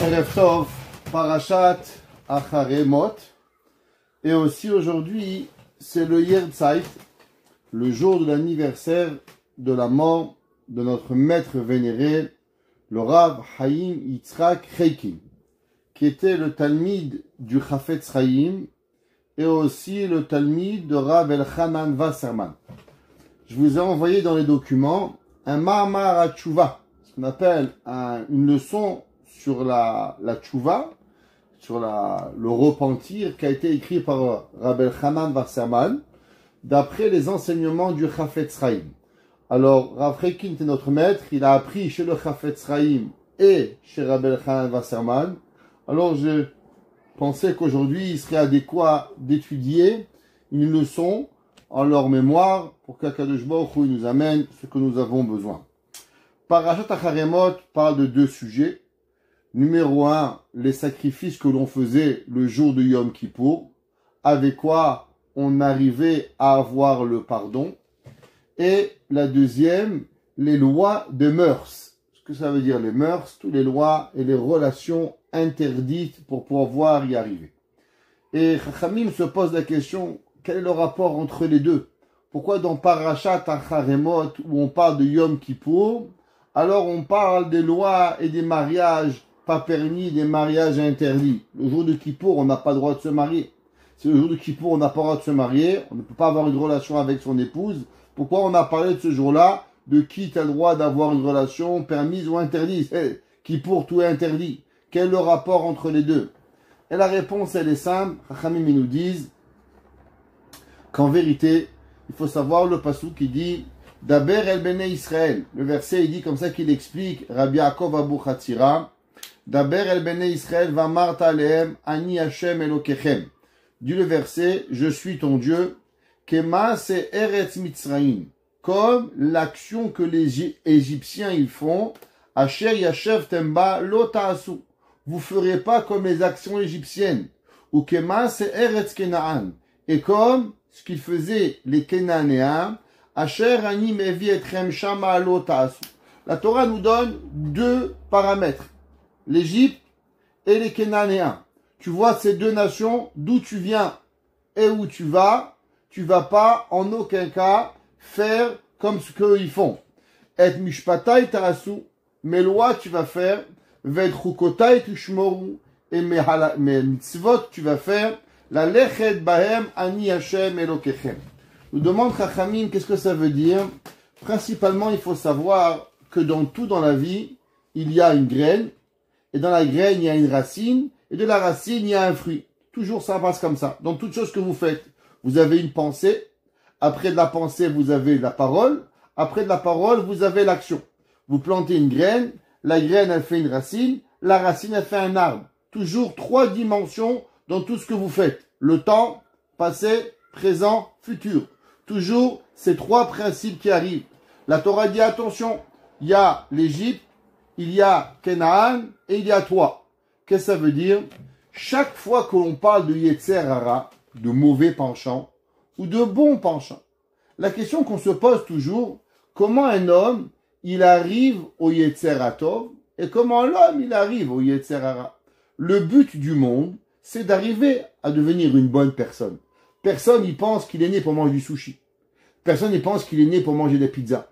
Erev Tov, Parashat Acharemot. Et aussi aujourd'hui, c'est le Yahrzeit, le jour de l'anniversaire de la mort de notre maître vénéré, le Rav Chaim Yitzhak Heikin, qui était le Talmid du Chafetz Chaim et aussi le Talmid de Rav Elchanan Wasserman. Je vous ai envoyé dans les documents un Ma'amar HaTshuva, ce qu'on appelle une leçon sur la Tshuva, sur le repentir, qui a été écrit par Rav Elchanan Wasserman, d'après les enseignements du Chafetz Chaim. Alors, Rav Heikin était notre maître, il a appris chez le Chafetz Chaim et chez Rav Elchanan Wasserman. Alors, je pensais qu'aujourd'hui, il serait adéquat d'étudier une leçon en leur mémoire pour qu'Akadosh Baruch Hu nous amène ce que nous avons besoin. Parashat Acharemot parle de deux sujets. Numéro 1, les sacrifices que l'on faisait le jour de Yom Kippour, avec quoi on arrivait à avoir le pardon. Et la deuxième, les lois de mœurs. Ce que ça veut dire les mœurs, toutes les lois et les relations interdites pour pouvoir y arriver. Et Chachamim se pose la question, quel est le rapport entre les deux? Pourquoi dans Parashat Acharemot, où on parle de Yom Kippour, alors on parle des lois et des mariages pas permis, des mariages interdits? Le jour de Kippour, on n'a pas le droit de se marier. Si le jour de Kippour, on n'a pas le droit de se marier, on ne peut pas avoir une relation avec son épouse. Pourquoi on a parlé de ce jour-là, de qui a le droit d'avoir une relation permise ou interdite? Kippour, tout est interdit. Quel est le rapport entre les deux? Et la réponse, elle est simple. Chachamim nous disent qu'en vérité, il faut savoir le passouk qui dit Daber el bene Israël. Le verset, il dit comme ça qu'il explique Rabbi Yaakov Abu Chatzira. Daber el bene Israël vamart alehem ani Hashem elokechem. Dit le verset, je suis ton Dieu. Kema se eretz Mitzrayim. Comme l'action que les Égyptiens ils font. Asher yashev temba lo ta'asu. Vous ferez pas comme les actions égyptiennes. Ou kema se eretz Kenaan. Et comme ce qu'ils faisaient les Kenanéens, Asher ani mevi etrem shama lo ta'asu. La Torah nous donne deux paramètres. L'Égypte et les Kenanéens. Tu vois ces deux nations, d'où tu viens et où tu vas pas en aucun cas faire comme ce qu'eux ils font. Et mishpatai ta'asu, mes lois tu vas faire, ved chukotai tushmoru, et mes mitzvot tu vas faire, la lechet bahem ani Hashem elokechem. Nous demande Chachamim, qu'est-ce que ça veut dire? Principalement, il faut savoir que dans tout dans la vie, il y a une graine, et dans la graine, il y a une racine, et de la racine, il y a un fruit. Toujours ça passe comme ça. Dans toute chose que vous faites, vous avez une pensée, après de la pensée, vous avez la parole, après de la parole, vous avez l'action. Vous plantez une graine, la graine, elle fait une racine, la racine, elle fait un arbre. Toujours trois dimensions dans tout ce que vous faites. Le temps, passé, présent, futur. Toujours ces trois principes qui arrivent. La Torah dit attention, il y a l'Égypte, il y a Canaan et il y a toi. Qu'est-ce que ça veut dire? Chaque fois que l'on parle de Yetzer Hara, de mauvais penchants ou de bons penchants, la question qu'on se pose toujours, comment un homme il arrive au Yetzer Hatov et comment l'homme il arrive au Yetzer Hara? Le but du monde, c'est d'arriver à devenir une bonne personne. Personne y pense qu'il est né pour manger du sushi. Personne y pense qu'il est né pour manger des pizzas.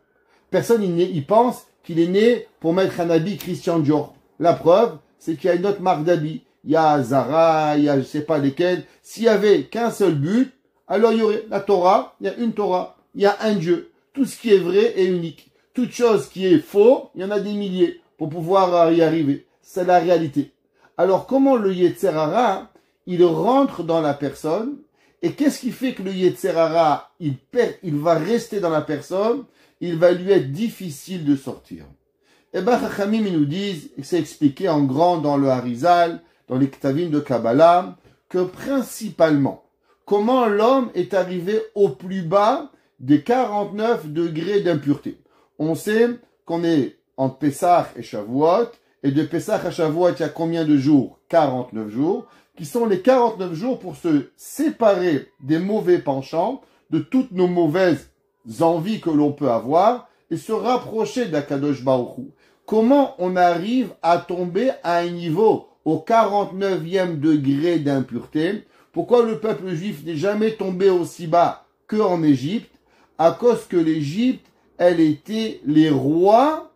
Personne y pense qu'il est né pour mettre un habit Christian Dior. La preuve, c'est qu'il y a une autre marque d'habits. Il y a Zara, il y a je sais pas lesquels. S'il y avait qu'un seul but, alors il y aurait la Torah, il y a une Torah, il y a un Dieu. Tout ce qui est vrai est unique. Toute chose qui est faux, il y en a des milliers pour pouvoir y arriver. C'est la réalité. Alors comment le Yetzer Hara, il rentre dans la personne et qu'est-ce qui fait que le Yetzer Hara, il va rester dans la personne, il va lui être difficile de sortir. Eh ben, Chachamim, ils nous disent, et c'est expliqué en grand dans le Harizal, dans les Ktavim de Kabbalah, que principalement, comment l'homme est arrivé au plus bas des 49 degrés d'impureté. On sait qu'on est entre Pessah et Shavuot, et de Pessah à Shavuot, il y a combien de jours? 49 jours, qui sont les 49 jours pour se séparer des mauvais penchants, de toutes nos mauvaises envies que l'on peut avoir, et se rapprocher d'Akadosh Baruch Hu. comment on arrive à tomber à un niveau au 49e degré d'impureté? Pourquoi le peuple juif n'est jamais tombé aussi bas qu'en Égypte? À cause que l'Égypte, elle était les rois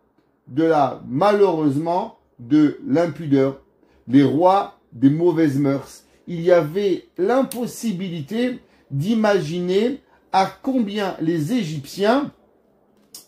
malheureusement, de l'impudeur, les rois des mauvaises mœurs. Il y avait l'impossibilité d'imaginer à combien les Égyptiens,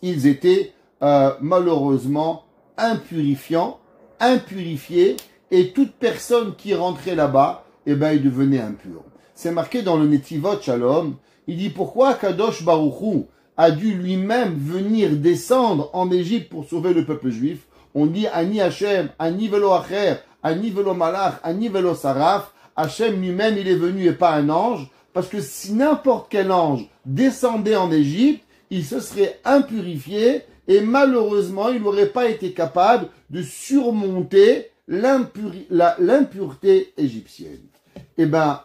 ils étaient malheureusement impurifiés, et toute personne qui rentrait là-bas, il devenait impur. C'est marqué dans le Netivot Shalom. Il dit pourquoi Kadosh Baruch Hu a dû lui-même venir descendre en Égypte pour sauver le peuple juif. On dit Ani Hashem, Ani Velo Acher, Ani Velo Malach, Ani Velo Saraf. Hashem lui-même, il est venu et pas un ange. Parce que si n'importe quel ange descendait en Égypte, il se serait impurifié et malheureusement, il n'aurait pas été capable de surmonter l'impureté égyptienne.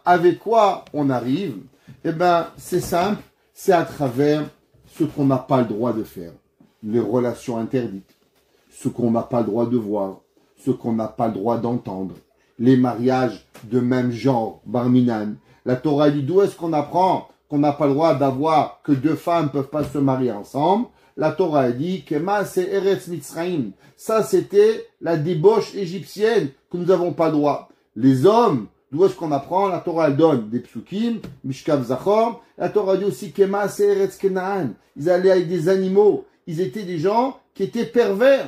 Avec quoi on arrive? C'est simple, c'est à travers ce qu'on n'a pas le droit de faire. Les relations interdites, ce qu'on n'a pas le droit de voir, ce qu'on n'a pas le droit d'entendre, les mariages de même genre, barminan. La Torah dit d'où est-ce qu'on apprend qu'on n'a pas le droit d'avoir, que deux femmes ne peuvent pas se marier ensemble? La Torah dit que c'est Eretz Mitzrayim. Ça, c'était la débauche égyptienne que nous n'avons pas le droit. Les hommes, d'où est-ce qu'on apprend? La Torah donne des psukim, Mishkav Zachor. La Torah dit aussi que c'est Eretz Kenaan. Ils allaient avec des animaux. Ils étaient des gens qui étaient pervers.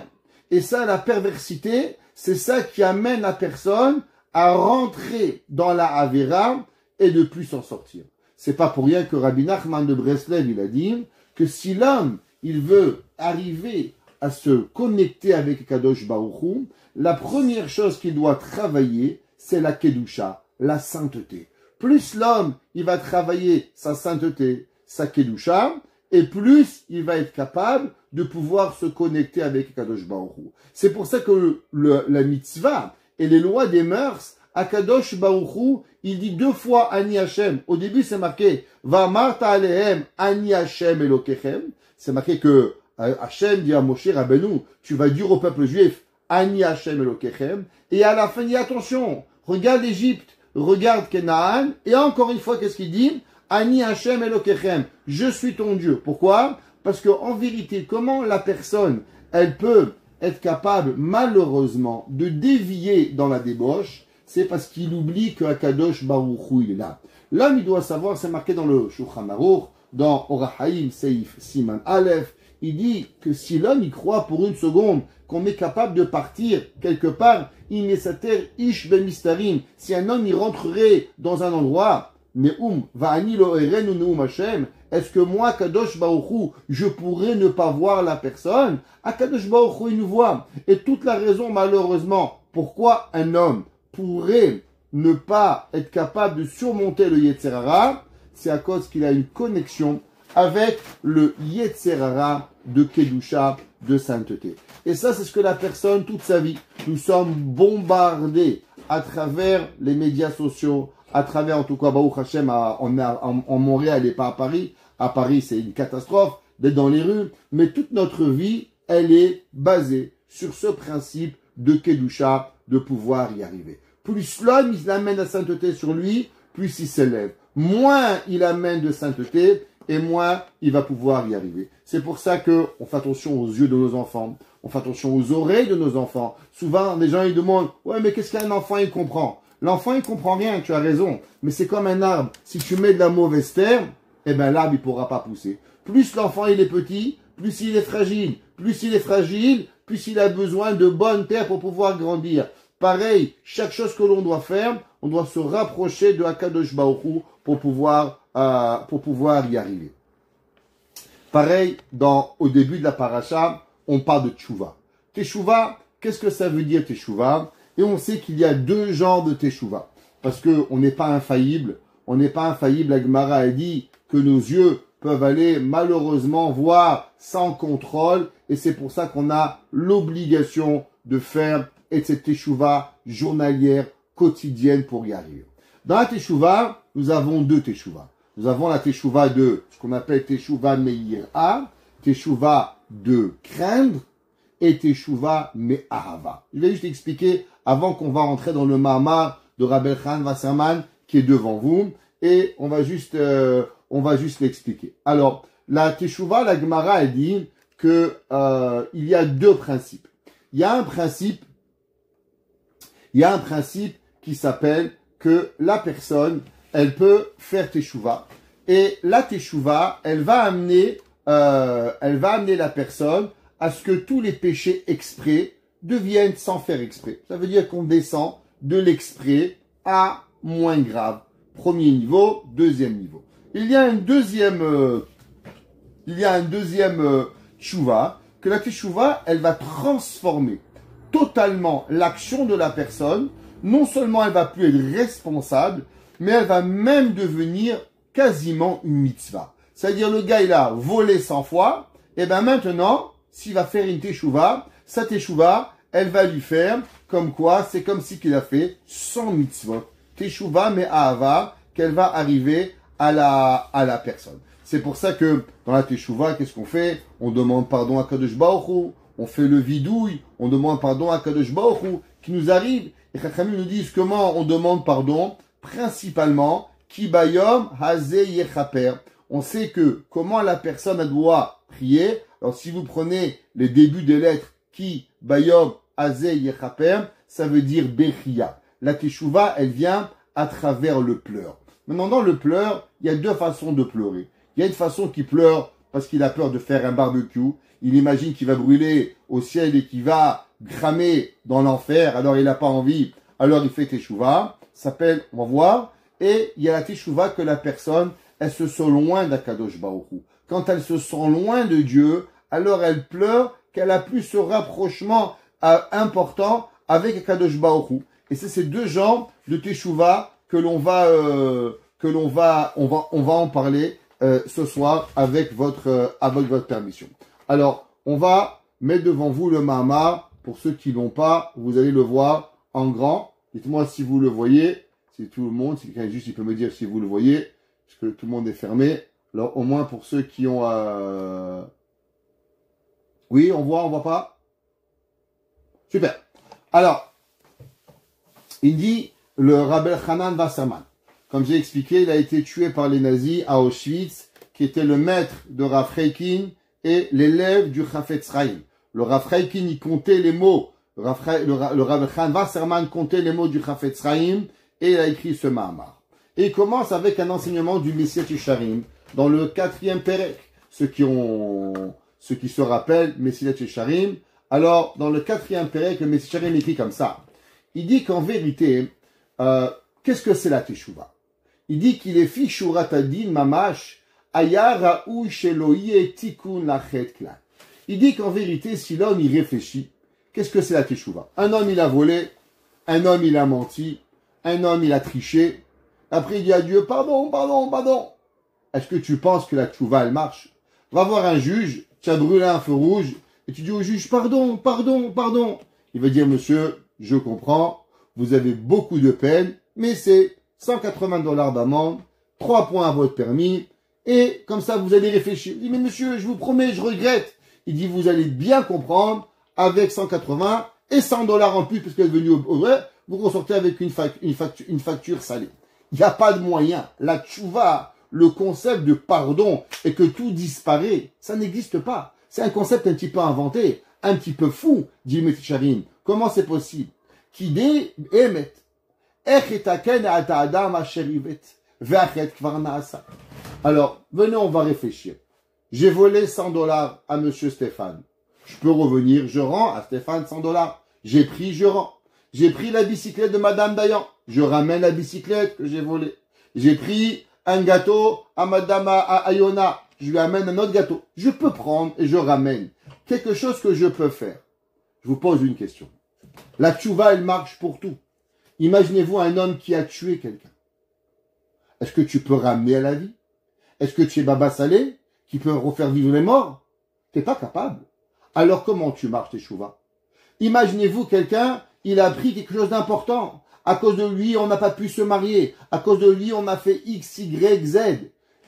Et ça, la perversité, c'est ça qui amène la personne à rentrer dans la Avera et de plus s'en sortir. C'est pas pour rien que Rabbi Nachman de Breslev, il a dit que si l'homme, il veut arriver à se connecter avec Kadosh Baruch Hu, la première chose qu'il doit travailler, c'est la Kedusha, la sainteté. Plus l'homme, il va travailler sa sainteté, sa Kedusha, et plus il va être capable de pouvoir se connecter avec Kadosh Baruch Hu. C'est pour ça que la mitzvah et les lois des mœurs, à Kadosh Baruch Hu, il dit deux fois Ani Hashem. Au début, c'est marqué Va'amarta alehem Ani Hashem Elokechem. C'est marqué que Hashem dit à Moshe Rabbeinu, tu vas dire au peuple juif Ani Hashem Elokechem. Et à la fin, il dit attention, regarde l'Égypte, regarde Canaan, et encore une fois, qu'est-ce qu'il dit? Ani Hashem Elokechem, je suis ton Dieu. Pourquoi? Parce que en vérité, comment la personne, elle peut être capable, malheureusement, de dévier dans la débauche? C'est parce qu'il oublie que Akadosh Baruch Hu, il est là. L'homme, il doit savoir, c'est marqué dans le Shulchan Aruch, dans Orachaim Seif Siman Aleph, il dit que si l'homme y croit pour une seconde qu'on est capable de partir quelque part, Inesater Ish Ben Mistarim, si un homme y rentrerait dans un endroit, Neum Va'ani Lo Erenu Neum Hashem, est-ce que moi, Kadosh Baruch Hu, je pourrais ne pas voir la personne? Kadosh Baruch Hu, il nous voit. Et toute la raison, malheureusement, pourquoi un homme pourrait ne pas être capable de surmonter le Yetzer Hara, c'est à cause qu'il a une connexion avec le Yetzer Hara de Kedusha, de sainteté. Et ça, c'est ce que la personne, toute sa vie, nous sommes bombardés à travers les médias sociaux, à travers, en tout cas, Baruch Hashem, en Montréal et pas à Paris. À Paris, c'est une catastrophe d'être dans les rues. Mais toute notre vie, elle est basée sur ce principe de Kedusha, de pouvoir y arriver. Plus l'homme, il amène la sainteté sur lui, plus il s'élève. Moins il amène de sainteté, et moins il va pouvoir y arriver. C'est pour ça que on fait attention aux yeux de nos enfants, on fait attention aux oreilles de nos enfants. Souvent, les gens, ils demandent, ouais, mais qu'est-ce qu'un enfant, il comprend? L'enfant, il comprend rien, tu as raison. Mais c'est comme un arbre. Si tu mets de la mauvaise terre, l'arbre, il pourra pas pousser. Plus l'enfant, il est petit, plus il est fragile. Plus il est fragile, plus il a besoin de bonne terre pour pouvoir grandir. Pareil, chaque chose que l'on doit faire, on doit se rapprocher de Akadosh Baruch Hu pour pouvoir y arriver. Pareil, au début de la paracha, on parle de Teshuvah. Teshuvah, qu'est-ce que ça veut dire Teshuvah? Et on sait qu'il y a deux genres de Teshuvah. Parce que on n'est pas infaillible. On n'est pas infaillible. La Gemara a dit que nos yeux peuvent aller malheureusement voir sans contrôle. Et c'est pour ça qu'on a l'obligation de faire cette Teshuvah journalière, quotidienne pour y arriver. Dans la Teshuvah, nous avons deux Teshuvah. Nous avons la Teshuvah de ce qu'on appelle Teshuvah Meir'a, Teshuvah de craindre, et teshuva me'ahava. Je vais juste expliquer avant qu'on va rentrer dans le Mahamar de Rabbi Elchanan Wasserman qui est devant vous et on va juste l'expliquer. Alors, la teshuva, la Gemara, elle dit que il y a deux principes. Il y a un principe qui s'appelle que la personne, elle peut faire teshuva et la teshuva, elle va amener la personne à ce que tous les péchés exprès deviennent sans faire exprès. Ça veut dire qu'on descend de l'exprès à moins grave. Premier niveau, deuxième niveau. Il y a un deuxième teshuva, que la teshuva, elle va transformer totalement l'action de la personne. Non seulement elle va plus être responsable, mais elle va même devenir quasiment une mitzvah. C'est-à-dire le gars, il a volé 100 fois, et bien maintenant, s'il va faire une teshuva, sa teshuva, elle va lui faire comme quoi, c'est comme si qu'il a fait 100 mitzvot. Teshuva mais ahava, qu'elle va arriver à la personne. C'est pour ça que dans la teshuva, qu'est-ce qu'on fait? On demande pardon à Kadosh Baruch Hu, on fait le vidouille, on demande pardon à Kadosh Baruch Hu, qui nous arrive. Et Chachamim nous disent comment on demande pardon, principalement, ki bayom hazeh yechaper. On sait que comment la personne doit prier. Alors si vous prenez les débuts des lettres ki bayom hazeh yechaper, ça veut dire bechia. La teshuva, elle vient à travers le pleur. Maintenant, dans le pleur, il y a deux façons de pleurer. Il y a une façon qui pleure parce qu'il a peur de faire un barbecue. Il imagine qu'il va brûler au ciel et qu'il va cramer dans l'enfer. Alors, il n'a pas envie. Alors, il fait teshuva. Ça s'appelle, on va voir. Et il y a la teshuva que la personne, elle se sent loin d'Akadosh Baruch Hu. Quand elle se sent loin de Dieu, alors elle pleure qu'elle a plus ce rapprochement important avec Akadosh Baruch Hu. Et c'est ces deux genres de teshuva que l'on va en parler ce soir avec votre permission. Alors, on va mettre devant vous le Mahamar. Pour ceux qui l'ont pas, vous allez le voir en grand. Dites-moi si vous le voyez. Si tout le monde, si quelqu'un juste, il peut me dire si vous le voyez, parce que tout le monde est fermé. Alors, au moins pour ceux qui ont... Oui, on voit pas? Super. Alors, il dit le Rabbi Elchanan Wasserman. Comme j'ai expliqué, il a été tué par les nazis à Auschwitz, qui était le maître de Rav Reikin et l'élève du Chafetz Chaim. Le Rav Reikin, il comptait les mots. Le Rabbi Elchanan Wasserman comptait les mots du Chafetz Chaim et il a écrit ce Mahamar. Et il commence avec un enseignement du Mesilat Yesharim dans le 4e Perek. Ceux qui se rappellent Mesilat Yesharim. Alors, dans le 4e Perek, le Mesilat Yesharim écrit comme ça. Il dit qu'en vérité, qu'est-ce que c'est la teshuva? Il dit qu'il est fi shurat adin mamash aya raou sheloye tikun lachet klan. Il dit qu'en vérité, si l'homme y réfléchit, qu'est-ce que c'est la teshuva? Un homme il a volé, un homme il a menti, un homme il a triché. Après il dit à Dieu pardon. Est-ce que tu penses que la teshuva elle marche? Va voir un juge, tu as brûlé un feu rouge et tu dis au juge pardon. Il va dire monsieur, je comprends, vous avez beaucoup de peine, mais c'est $180 d'amende, 3 points à votre permis, et comme ça vous allez réfléchir. Il dit mais monsieur, je vous promets, je regrette. Il dit vous allez bien comprendre, avec 180 et $100 en plus, parce qu'elle est venue au vrai, vous ressortez avec une facture salée. Il n'y a pas de moyen. La tchouva, le concept de pardon et que tout disparaît, ça n'existe pas. C'est un concept un petit peu inventé, un petit peu fou, dit Mesilat Yesharim. Comment c'est possible? Kidé emet. Alors, venez, on va réfléchir. J'ai volé $100 à monsieur Stéphane. Je peux revenir, je rends à Stéphane $100. J'ai pris, je rends. J'ai pris la bicyclette de madame Dayan. Je ramène la bicyclette que j'ai volée. J'ai pris un gâteau à madame Ayona. Je lui amène un autre gâteau. Je peux prendre et je ramène. Quelque chose que je peux faire. Je vous pose une question. La tchouva, elle marche pour tout. Imaginez-vous un homme qui a tué quelqu'un. Est-ce que tu peux ramener à la vie? Est-ce que tu es Baba Salé qui peut refaire vivre les morts? Tu n'es pas capable. Alors comment tu marches tes tchouva? Imaginez-vous quelqu'un, il a appris quelque chose d'important. À cause de lui, on n'a pas pu se marier. À cause de lui, on a fait X, Y, Z.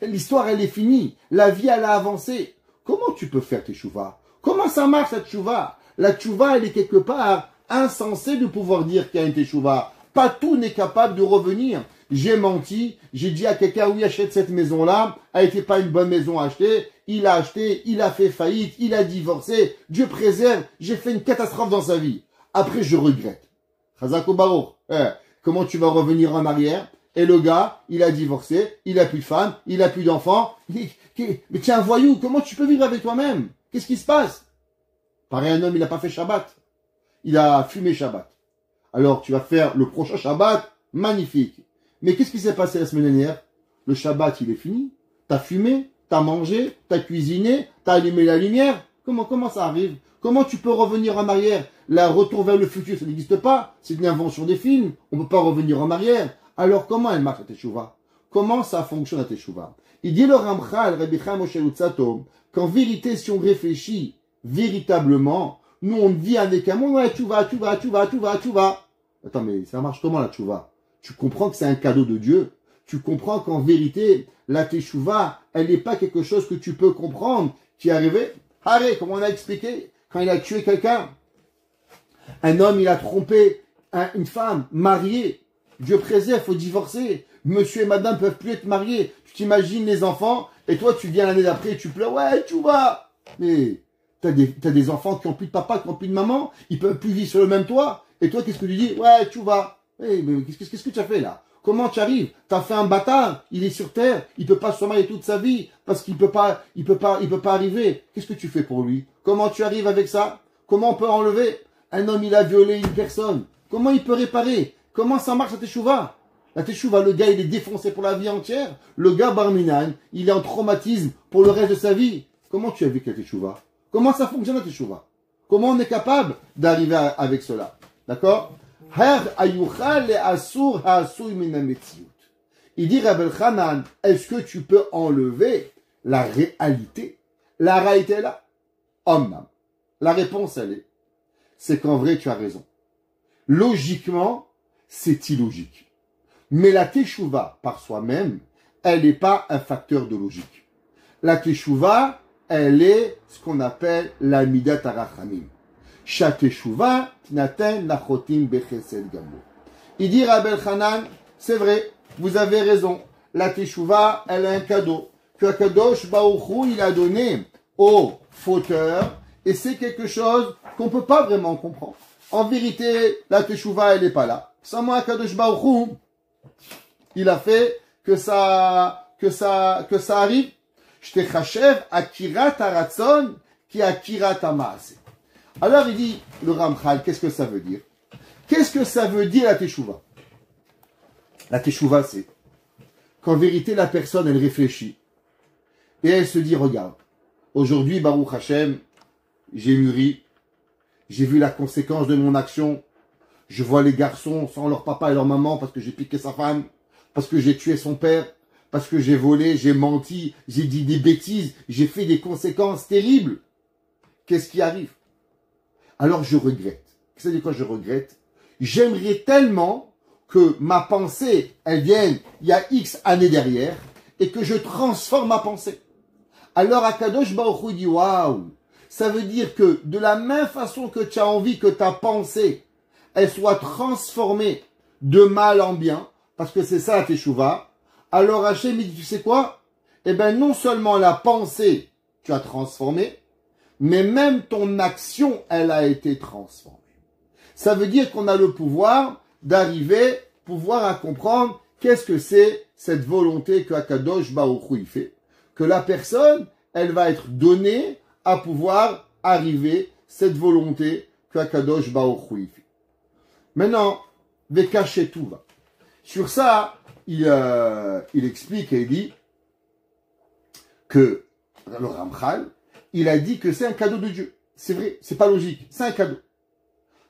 L'histoire, elle est finie. La vie, elle a avancé. Comment tu peux faire tes tchouva? Comment ça marche cette tchouva? La tchouva, elle est quelque part insensée de pouvoir dire qu'il y a une teshuva. Pas tout n'est capable de revenir. J'ai menti, j'ai dit à quelqu'un, oui, achète cette maison-là, elle n'était pas une bonne maison à acheter, il a acheté, il a fait faillite, il a divorcé, Dieu préserve, j'ai fait une catastrophe dans sa vie. Après, je regrette. Chazako Baruch, comment tu vas revenir en arrière? Et le gars, il a divorcé, il a plus de femme, il a plus d'enfants. Mais tu es un voyou, comment tu peux vivre avec toi-même? Qu'est-ce qui se passe? Pareil, un homme, il n'a pas fait Shabbat. Il a fumé Shabbat. Alors, tu vas faire le prochain Shabbat, magnifique. Mais qu'est-ce qui s'est passé la semaine dernière? Le Shabbat, il est fini. T'as fumé, t'as mangé, t'as cuisiné, t'as allumé la lumière. Comment ça arrive? Comment tu peux revenir en arrière? La retour vers le futur, ça n'existe pas. C'est une invention des films. On ne peut pas revenir en arrière. Alors, comment elle marche la teshuva? Comment ça fonctionne la teshuva? Il dit le Ramchal, Rabbi Chaim Moshe Luzzatto, qu'en vérité, si on réfléchit véritablement, nous on vit avec un monde, ouais, tu vas. Attends, mais ça marche comment la teshuva? Tu comprends que c'est un cadeau de Dieu. Tu comprends qu'en vérité, la teshuva, elle n'est pas quelque chose que tu peux comprendre, qui est arrivé. Arrête, comme on a expliqué, quand il a tué quelqu'un, un homme, il a trompé une femme mariée. Dieu préserve, faut divorcer. Monsieur et madame peuvent plus être mariés. Tu t'imagines les enfants, et toi, tu viens l'année d'après et tu pleures, ouais, tu vas. Mais, t'as des enfants qui ont plus de papa, qui ont plus de maman, ils peuvent plus vivre sur le même toit. Et toi, qu'est-ce que tu dis? Ouais, tu vas. Mais qu'est-ce que tu as fait là? Comment tu arrives? T'as fait un bâtard, il est sur terre, il peut pas se marier toute sa vie, parce qu'il peut pas arriver. Qu'est-ce que tu fais pour lui? Comment tu arrives avec ça? Comment on peut enlever? Un homme, il a violé une personne. Comment il peut réparer? Comment ça marche la teshuva? La teshuva, le gars, il est défoncé pour la vie entière. Le gars barminan, il est en traumatisme pour le reste de sa vie. Comment tu as vécu la teshuva? Comment ça fonctionne la teshuva? Comment on est capable d'arriver avec cela? D'accord? Il dit Rabbi Hanan, est-ce que tu peux enlever la réalité? La réalité est là. Omnam. La réponse, c'est qu'en vrai, tu as raison. Logiquement, c'est illogique. Mais la teshuva, par soi-même, elle n'est pas un facteur de logique. La teshuva, elle est ce qu'on appelle la midat arachamim. Shateshuva tinaten lachotim bechesed gamur. Il dit Rabbi Hanan, c'est vrai, vous avez raison. La teshuva, elle a un cadeau que Kadosh Baruch Hu, il a donné au fauteur, et c'est quelque chose qu'on peut pas vraiment comprendre. En vérité, la teshuva, elle n'est pas là. Seulement Kadosh Baruch Hu, il a fait que ça arrive. Shtechachev akirat haratzon ki akirat hamaaseh. Alors il dit, le Ramchal, qu'est-ce que ça veut dire? Qu'est-ce que ça veut dire la teshuva? La teshuva, c'est qu'en vérité, la personne, elle réfléchit. Et elle se dit, regarde, aujourd'hui, Baruch Hashem, j'ai mûri, j'ai vu la conséquence de mon action, je vois les garçons sans leur papa et leur maman parce que j'ai piqué sa femme, parce que j'ai tué son père, parce que j'ai volé, j'ai menti, j'ai dit des bêtises, j'ai fait des conséquences terribles. Qu'est-ce qui arrive? Alors je regrette. Qu'est-ce que ça dit quoi je regrette? J'aimerais tellement que ma pensée, elle vienne il y a X années derrière, et que je transforme ma pensée. Alors Akadosh Baruch Hu dit, waouh, ça veut dire que de la même façon que tu as envie que ta pensée, elle soit transformée de mal en bien, parce que c'est ça la teshuva, alors Hachem dit, tu sais quoi? Eh ben non seulement la pensée, tu as transformé, mais même ton action, elle a été transformée. Ça veut dire qu'on a le pouvoir d'arriver, pouvoir à comprendre qu'est-ce que c'est cette volonté que Akadosh Baruch Hu fait, que la personne, elle va être donnée à pouvoir arriver cette volonté que Akadosh Baruch Hu fait. Maintenant, Vekaché tout va. Sur ça, il explique et il dit que le Ramchal, il a dit que c'est un cadeau de Dieu. C'est vrai, c'est pas logique, c'est un cadeau.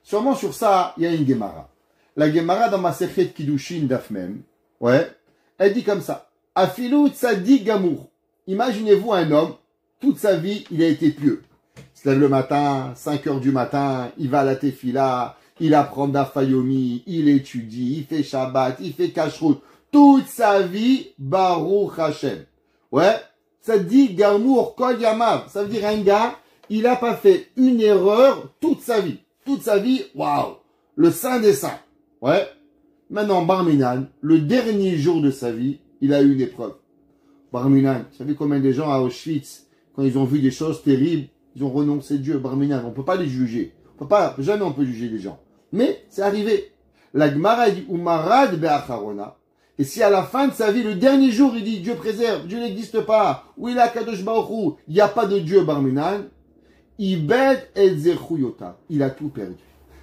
Sûrement sur ça, il y a une Gemara. La Gemara dans Masechet Kiddushin Daf Mem, ouais, elle dit comme ça. Afilu tzadik gamour. Imaginez-vous un homme, toute sa vie, il a été pieux. Il se lève le matin, 5 heures du matin, il va à la tefila, il apprend d'Afayomi, il étudie, il fait Shabbat, il fait Kashrut. Toute sa vie, Baruch Hashem. Ouais, tzadik gamour kol yamav. Ça veut dire un gars il n'a pas fait une erreur toute sa vie. Toute sa vie, waouh, le saint des saints. Ouais. Maintenant, Bar Minan, le dernier jour de sa vie, il a eu une épreuve. Bar Minan, vous savez combien de gens à Auschwitz, quand ils ont vu des choses terribles, ils ont renoncé Dieu. Bar Minan, on ne peut pas les juger. Jamais on peut juger les gens. Mais c'est arrivé. La Gemara dit Umarad be'acharona. Et si à la fin de sa vie, le dernier jour, il dit Dieu préserve, Dieu n'existe pas, ou il a Kadosh Baruch Hu, il n'y a pas de Dieu, Bar Minan, Ibed el zechuyota. Il a tout perdu.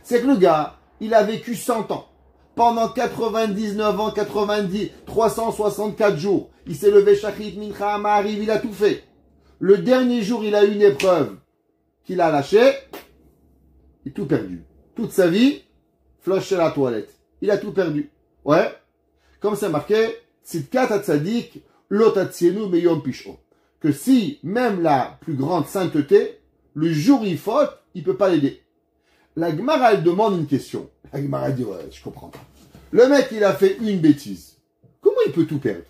C'est que le gars, il a vécu 100 ans. Pendant 99 ans, 90, 364 jours. Il s'est levé Shachrit, Mincha, Ma'ariv, il a tout fait. Le dernier jour, il a eu une épreuve qu'il a lâchée. Il a tout perdu. Toute sa vie, flush à la toilette. Il a tout perdu. Ouais. Comme c'est marqué, Tzidkat Hatzadik, Lotatzienu Meyom Pisho. Que si, même la plus grande sainteté, le jour où il faute, il ne peut pas l'aider. La Gemara, elle demande une question. La Gemara dit, ouais, je comprends pas. Le mec, il a fait une bêtise. Comment il peut tout perdre?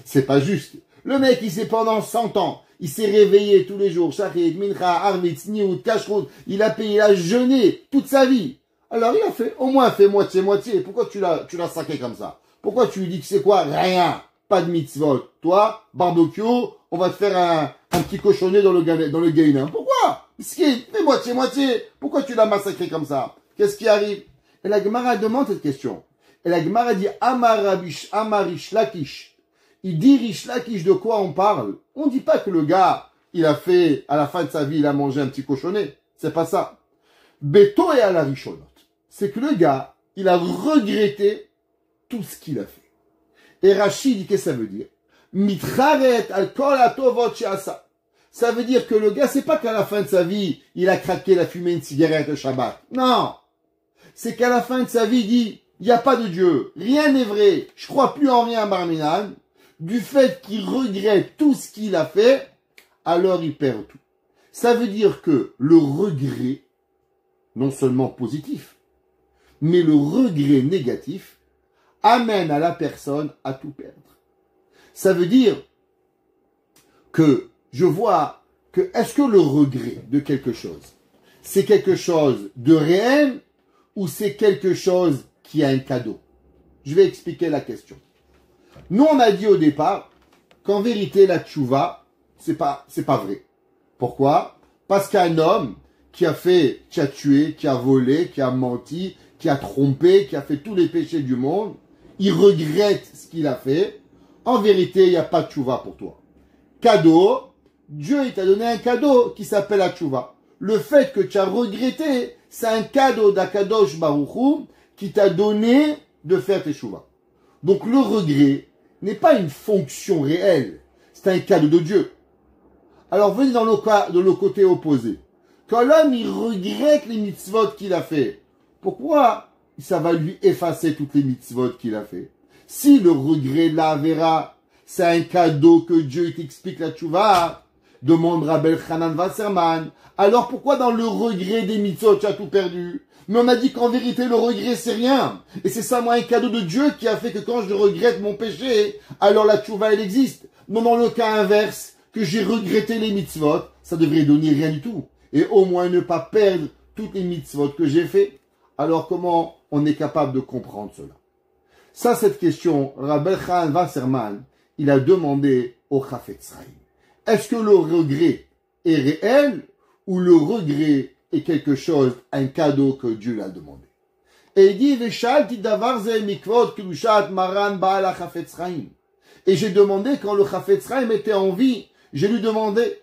C'est pas juste. Le mec, il s'est pendant 100 ans, il s'est réveillé tous les jours, Shachrit, Mincha, Arvitz, Niout, Kashrut, il a payé, il a jeûné toute sa vie. Alors il a fait, au moins fait moitié-moitié. Pourquoi tu l'as sacré comme ça? Pourquoi tu lui dis que c'est quoi? Rien. Pas de mitzvot. Toi, barbecue, on va te faire un petit cochonnet dans le gainin. Pourquoi? Fais moitié-moitié. Pourquoi tu l'as massacré comme ça? Qu'est-ce qui arrive? Et la Gemara demande cette question. Et la Gemara dit Amarish Lakish. Il dit Rish Lakish, de quoi on parle? On dit pas que le gars, il a fait, à la fin de sa vie, il a mangé un petit cochonnet. C'est pas ça. Beto et à la Rishonot. C'est que le gars, il a regretté tout ce qu'il a fait. Et Rachid dit, qu'est-ce que ça veut dire? Mitraret al kol atovot she'asa. Ça veut dire que le gars, c'est pas qu'à la fin de sa vie, il a craqué, il a fumé une cigarette le Shabbat. Non. C'est qu'à la fin de sa vie, il dit, il n'y a pas de Dieu. Rien n'est vrai. Je crois plus en rien, Bar Minan. Du fait qu'il regrette tout ce qu'il a fait, alors il perd tout. Ça veut dire que le regret, non seulement positif, mais le regret négatif, amène à la personne à tout perdre. Ça veut dire que je vois que est-ce que le regret de quelque chose, c'est quelque chose de réel ou c'est quelque chose qui a un cadeau? Je vais expliquer la question. Nous, on a dit au départ qu'en vérité, la tchouva, c'est pas vrai. Pourquoi? Parce qu'un homme qui a tué, qui a volé, qui a menti, qui a trompé, qui a fait tous les péchés du monde, il regrette ce qu'il a fait. En vérité, il n'y a pas de tchouva pour toi. Cadeau, Dieu il t'a donné un cadeau qui s'appelle la tchouva. Le fait que tu as regretté, c'est un cadeau d'Akadosh Baruch Hu qui t'a donné de faire tes tchouva. Donc le regret n'est pas une fonction réelle, c'est un cadeau de Dieu. Alors venez dans le côté opposé. Quand l'homme il regrette les mitzvot qu'il a fait, pourquoi ça va lui effacer toutes les mitzvot qu'il a fait? Si le regret de la Avera, c'est un cadeau que Dieu t'explique la tchouva, demande Rabbi Hanan Wasserman, alors pourquoi dans le regret des mitzvot tu as tout perdu? Mais on a dit qu'en vérité le regret c'est rien. Et c'est ça moi un cadeau de Dieu qui a fait que quand je regrette mon péché, alors la tchouva elle existe. Non dans le cas inverse, que j'ai regretté les mitzvot, ça devrait donner rien du tout. Et au moins ne pas perdre toutes les mitzvot que j'ai fait. Alors comment on est capable de comprendre cela? Ça, cette question, Rabbi Hanan Wasserman, il a demandé au Chafetz Chaim. Est-ce que le regret est réel ou le regret est quelque chose, un cadeau que Dieu l'a demandé? Et il dit, Veshalti davar ze mikvot kedushat maran baal ha-Chafetz Chaim. Et j'ai demandé quand le Chafetz Chaim était en vie, j'ai lui demandé.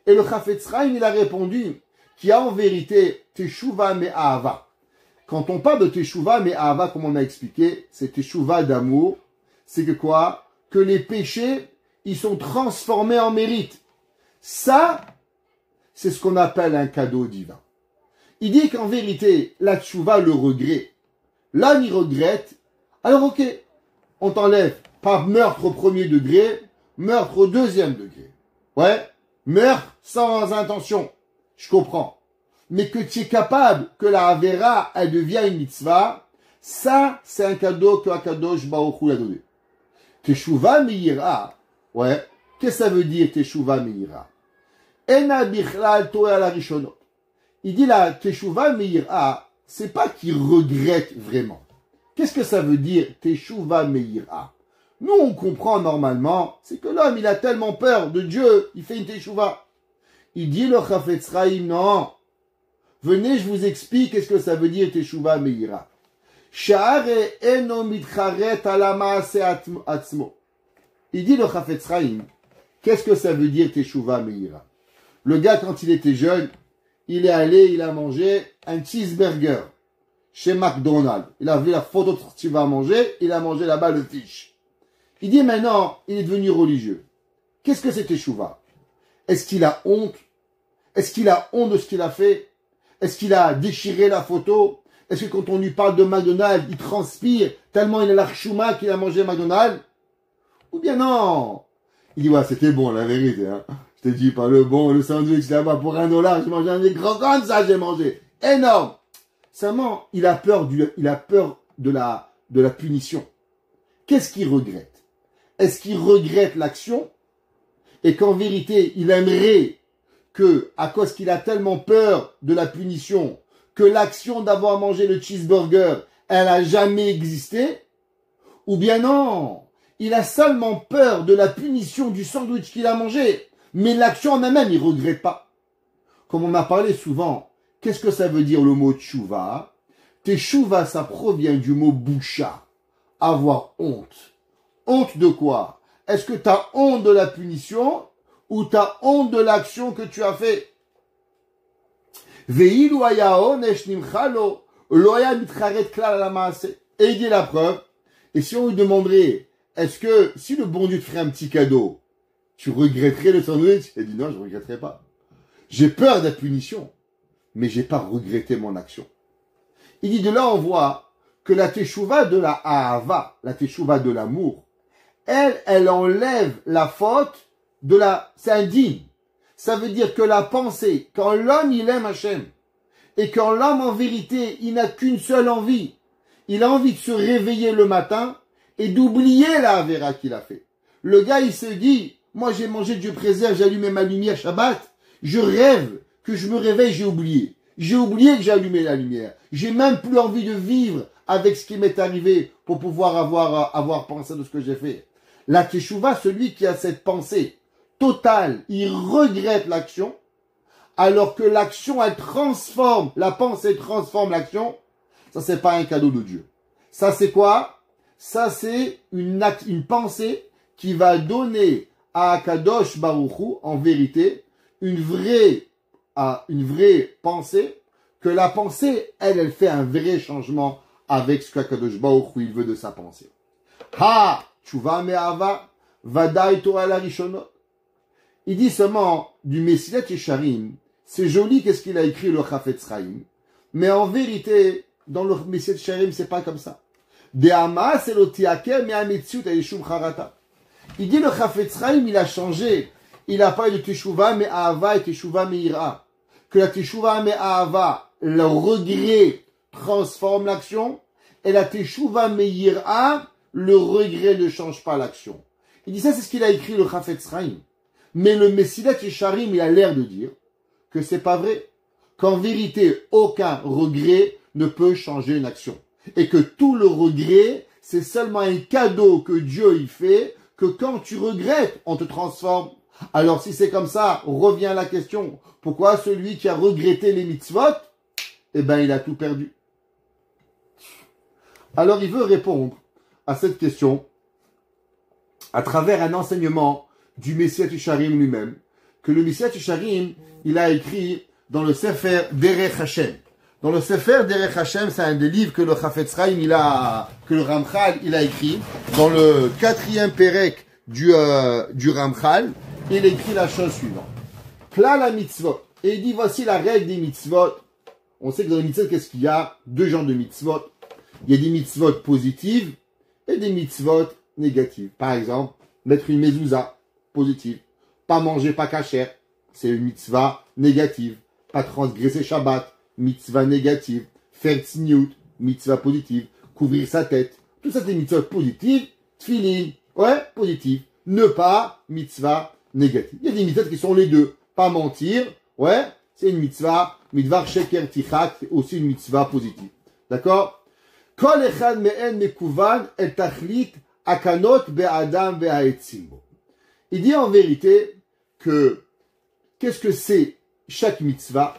Et le Chafetz Chaim, il a répondu qu'il y a en vérité teshuva me'ahava. Quand on parle de teshuva me'ahava, comme on a expliqué, c'est teshuva d'amour. C'est que quoi? Que les péchés, ils sont transformés en mérite. Ça, c'est ce qu'on appelle un cadeau divin. Il dit qu'en vérité, la teshuva, le regret, l'homme il regrette, alors ok, on t'enlève par meurtre au premier degré, meurtre au deuxième degré. Ouais, meurtre sans intention, je comprends. Mais que tu es capable que la Avera, elle devient une mitzvah, ça, c'est un cadeau que Akadosh Baruch Hu a donné. Teshuva meira, ouais, qu'est-ce que ça veut dire Teshuva meira? Ena bichlal toa la rishonot. Il dit la teshuva meira, c'est pas qu'il regrette vraiment. Qu'est-ce que ça veut dire teshuva meira? Nous, on comprend normalement, c'est que l'homme, il a tellement peur de Dieu, il fait une teshuva. Il dit le Chafetz Chaim, non. Venez, je vous explique qu'est-ce que ça veut dire teshuva meira. Sha'are eno mitcharet ala ma'ase atzmo. Il dit le Chafetz Chaim, qu'est-ce que ça veut dire teshuva meira? Le gars, quand il était jeune, il est allé, il a mangé un cheeseburger chez McDonald's. Il a vu la photo de ce qu'il va manger, il a mangé là-bas le fish. Il dit maintenant, il est devenu religieux. Qu'est-ce que c'est teshuva? Est-ce qu'il a honte? Est-ce qu'il a honte de ce qu'il a fait? Est-ce qu'il a déchiré la photo? Est-ce que quand on lui parle de McDonald's, il transpire tellement il a l'archouma qu'il a mangé McDonald's? Ou bien non? Il dit, ouais, c'était bon, la vérité, hein. Je te dis pas le bon, le sandwich là-bas pour $1, j'ai mangé un des grands comme ça, j'ai mangé. Énorme. Seulement, il a peur de la punition. Qu'est-ce qu'il regrette? Est-ce qu'il regrette l'action? Et qu'en vérité, il aimerait que, à cause qu'il a tellement peur de la punition, que l'action d'avoir mangé le cheeseburger, elle a jamais existé? Ou bien non, il a seulement peur de la punition du sandwich qu'il a mangé, mais l'action en elle-même, il regrette pas. Comme on a parlé souvent, qu'est-ce que ça veut dire le mot tchouva? Teshuva, ça provient du mot boucha, avoir honte. Honte de quoi? Est-ce que tu as honte de la punition ou tu as honte de l'action que tu as fait? Et il dit la preuve. Et si on lui demanderait, est-ce que si le bon Dieu te ferait un petit cadeau, tu regretterais le sandwich? Il dit non, je ne regretterais pas. J'ai peur de la punition, mais j'ai pas regretté mon action. Il dit de là on voit que la teshuva de la ahava, la teshuva de l'amour, elle enlève la faute c'est indigne. Ça veut dire que la pensée, quand l'homme il aime Hachem, et quand l'homme en vérité il n'a qu'une seule envie, il a envie de se réveiller le matin et d'oublier la avéra qu'il a fait. Le gars il se dit, moi j'ai mangé du préserve, j'ai allumé ma lumière Shabbat, je rêve que je me réveille, j'ai oublié. J'ai oublié que j'ai allumé la lumière. J'ai même plus envie de vivre avec ce qui m'est arrivé pour pouvoir avoir pensé de ce que j'ai fait. La teshuva, celui qui a cette pensée totale, il regrette l'action, alors que l'action, elle transforme, la pensée transforme l'action. Ça, c'est pas un cadeau de Dieu. Ça, c'est quoi? Ça, c'est une pensée qui va donner à Akadosh Baruch Hu, en vérité, une vraie pensée, que la pensée, elle fait un vrai changement avec ce qu'Akadosh Baruch Hu, il veut de sa pensée. Ha! Tshuva me'ava, vadai Torah la rishonot. Il dit seulement du Mesilat Yesharim, c'est joli qu'est-ce qu'il a écrit le Chafetz Chaim, mais en vérité, dans le Mesilat Yesharim, c'est pas comme ça. De'ama c'est le tiaker me'ametziut ayeshum charata. Il dit le Chafetz Chaim, il a changé. Il a parlé de Teshuva me'ava et Teshuva me'ira. Que la Teshuva me'ava, le regret transforme l'action, et la Teshuva me'ira, le regret ne change pas l'action. Il dit ça, c'est ce qu'il a écrit le Chafetz Chaim. Mais le Mesilat Yesharim, il a l'air de dire que c'est pas vrai. Qu'en vérité, aucun regret ne peut changer une action. Et que tout le regret, c'est seulement un cadeau que Dieu y fait, que quand tu regrettes, on te transforme. Alors si c'est comme ça, revient à la question. Pourquoi celui qui a regretté les mitzvot, eh ben il a tout perdu. Alors il veut répondre à cette question à travers un enseignement du Mesilat Yesharim lui-même, que le Mesilat Yesharim, il a écrit dans le Sefer Derech Hashem. Dans le Sefer Derech Hashem, c'est un des livres que le Chafetz Chaim, que le Ramchal, il a écrit. Dans le 4e Perek du Ramchal, il écrit la chose suivante. Klal la mitzvot. Et il dit, voici la règle des mitzvot. On sait que dans les mitzvot, qu'est-ce qu'il y a? Deux genres de mitzvot. Il y a des mitzvot positives et des mitzvot négatives. Par exemple, mettre une mezouza, positive. Pas manger, pas kasher, c'est une mitzvah négative. Pas transgresser Shabbat, mitzvah négative. Faire tzniut, mitzvah positive. Couvrir sa tête. Tout ça, c'est des mitzvot positives. Tfilin, ouais, positive. Ne pas, mitzvah négative. Il y a des mitzvot qui sont les deux. pas mentir, ouais, c'est une mitzvah, midvar sheker tichak, c'est aussi une mitzvah positive. D'accord? Kol echad me'en mekuvan et tachlit akanot be'adam be'aetzim. Il dit en vérité que, qu'est-ce que c'est chaque mitzvah?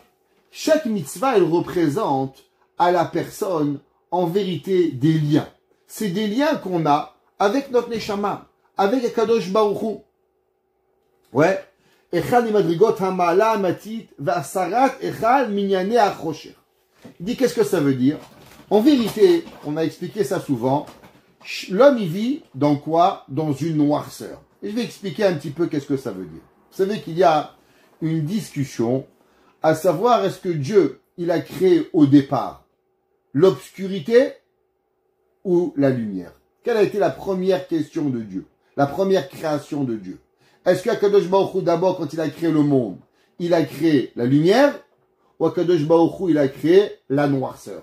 Chaque mitzvah, elle représente à la personne, en vérité, des liens. C'est des liens qu'on a avec notre neshama, avec Akadosh Baruch Hu. Ouais. Echal imadrigot hamala amatit v'asarat echal minyane achosher. Il dit qu'est-ce que ça veut dire? En vérité, on a expliqué ça souvent. L'homme, il vit dans quoi? Dans une noirceur. Et je vais expliquer un petit peu qu'est-ce que ça veut dire. Vous savez qu'il y a une discussion à savoir est-ce que Dieu, il a créé au départ l'obscurité ou la lumière? Quelle a été la première question de Dieu? La première création de Dieu? Est-ce qu'Akadosh Baruch Hu, d'abord, quand il a créé le monde, il a créé la lumière, ou Akadosh Baruch Hu, il a créé la noirceur?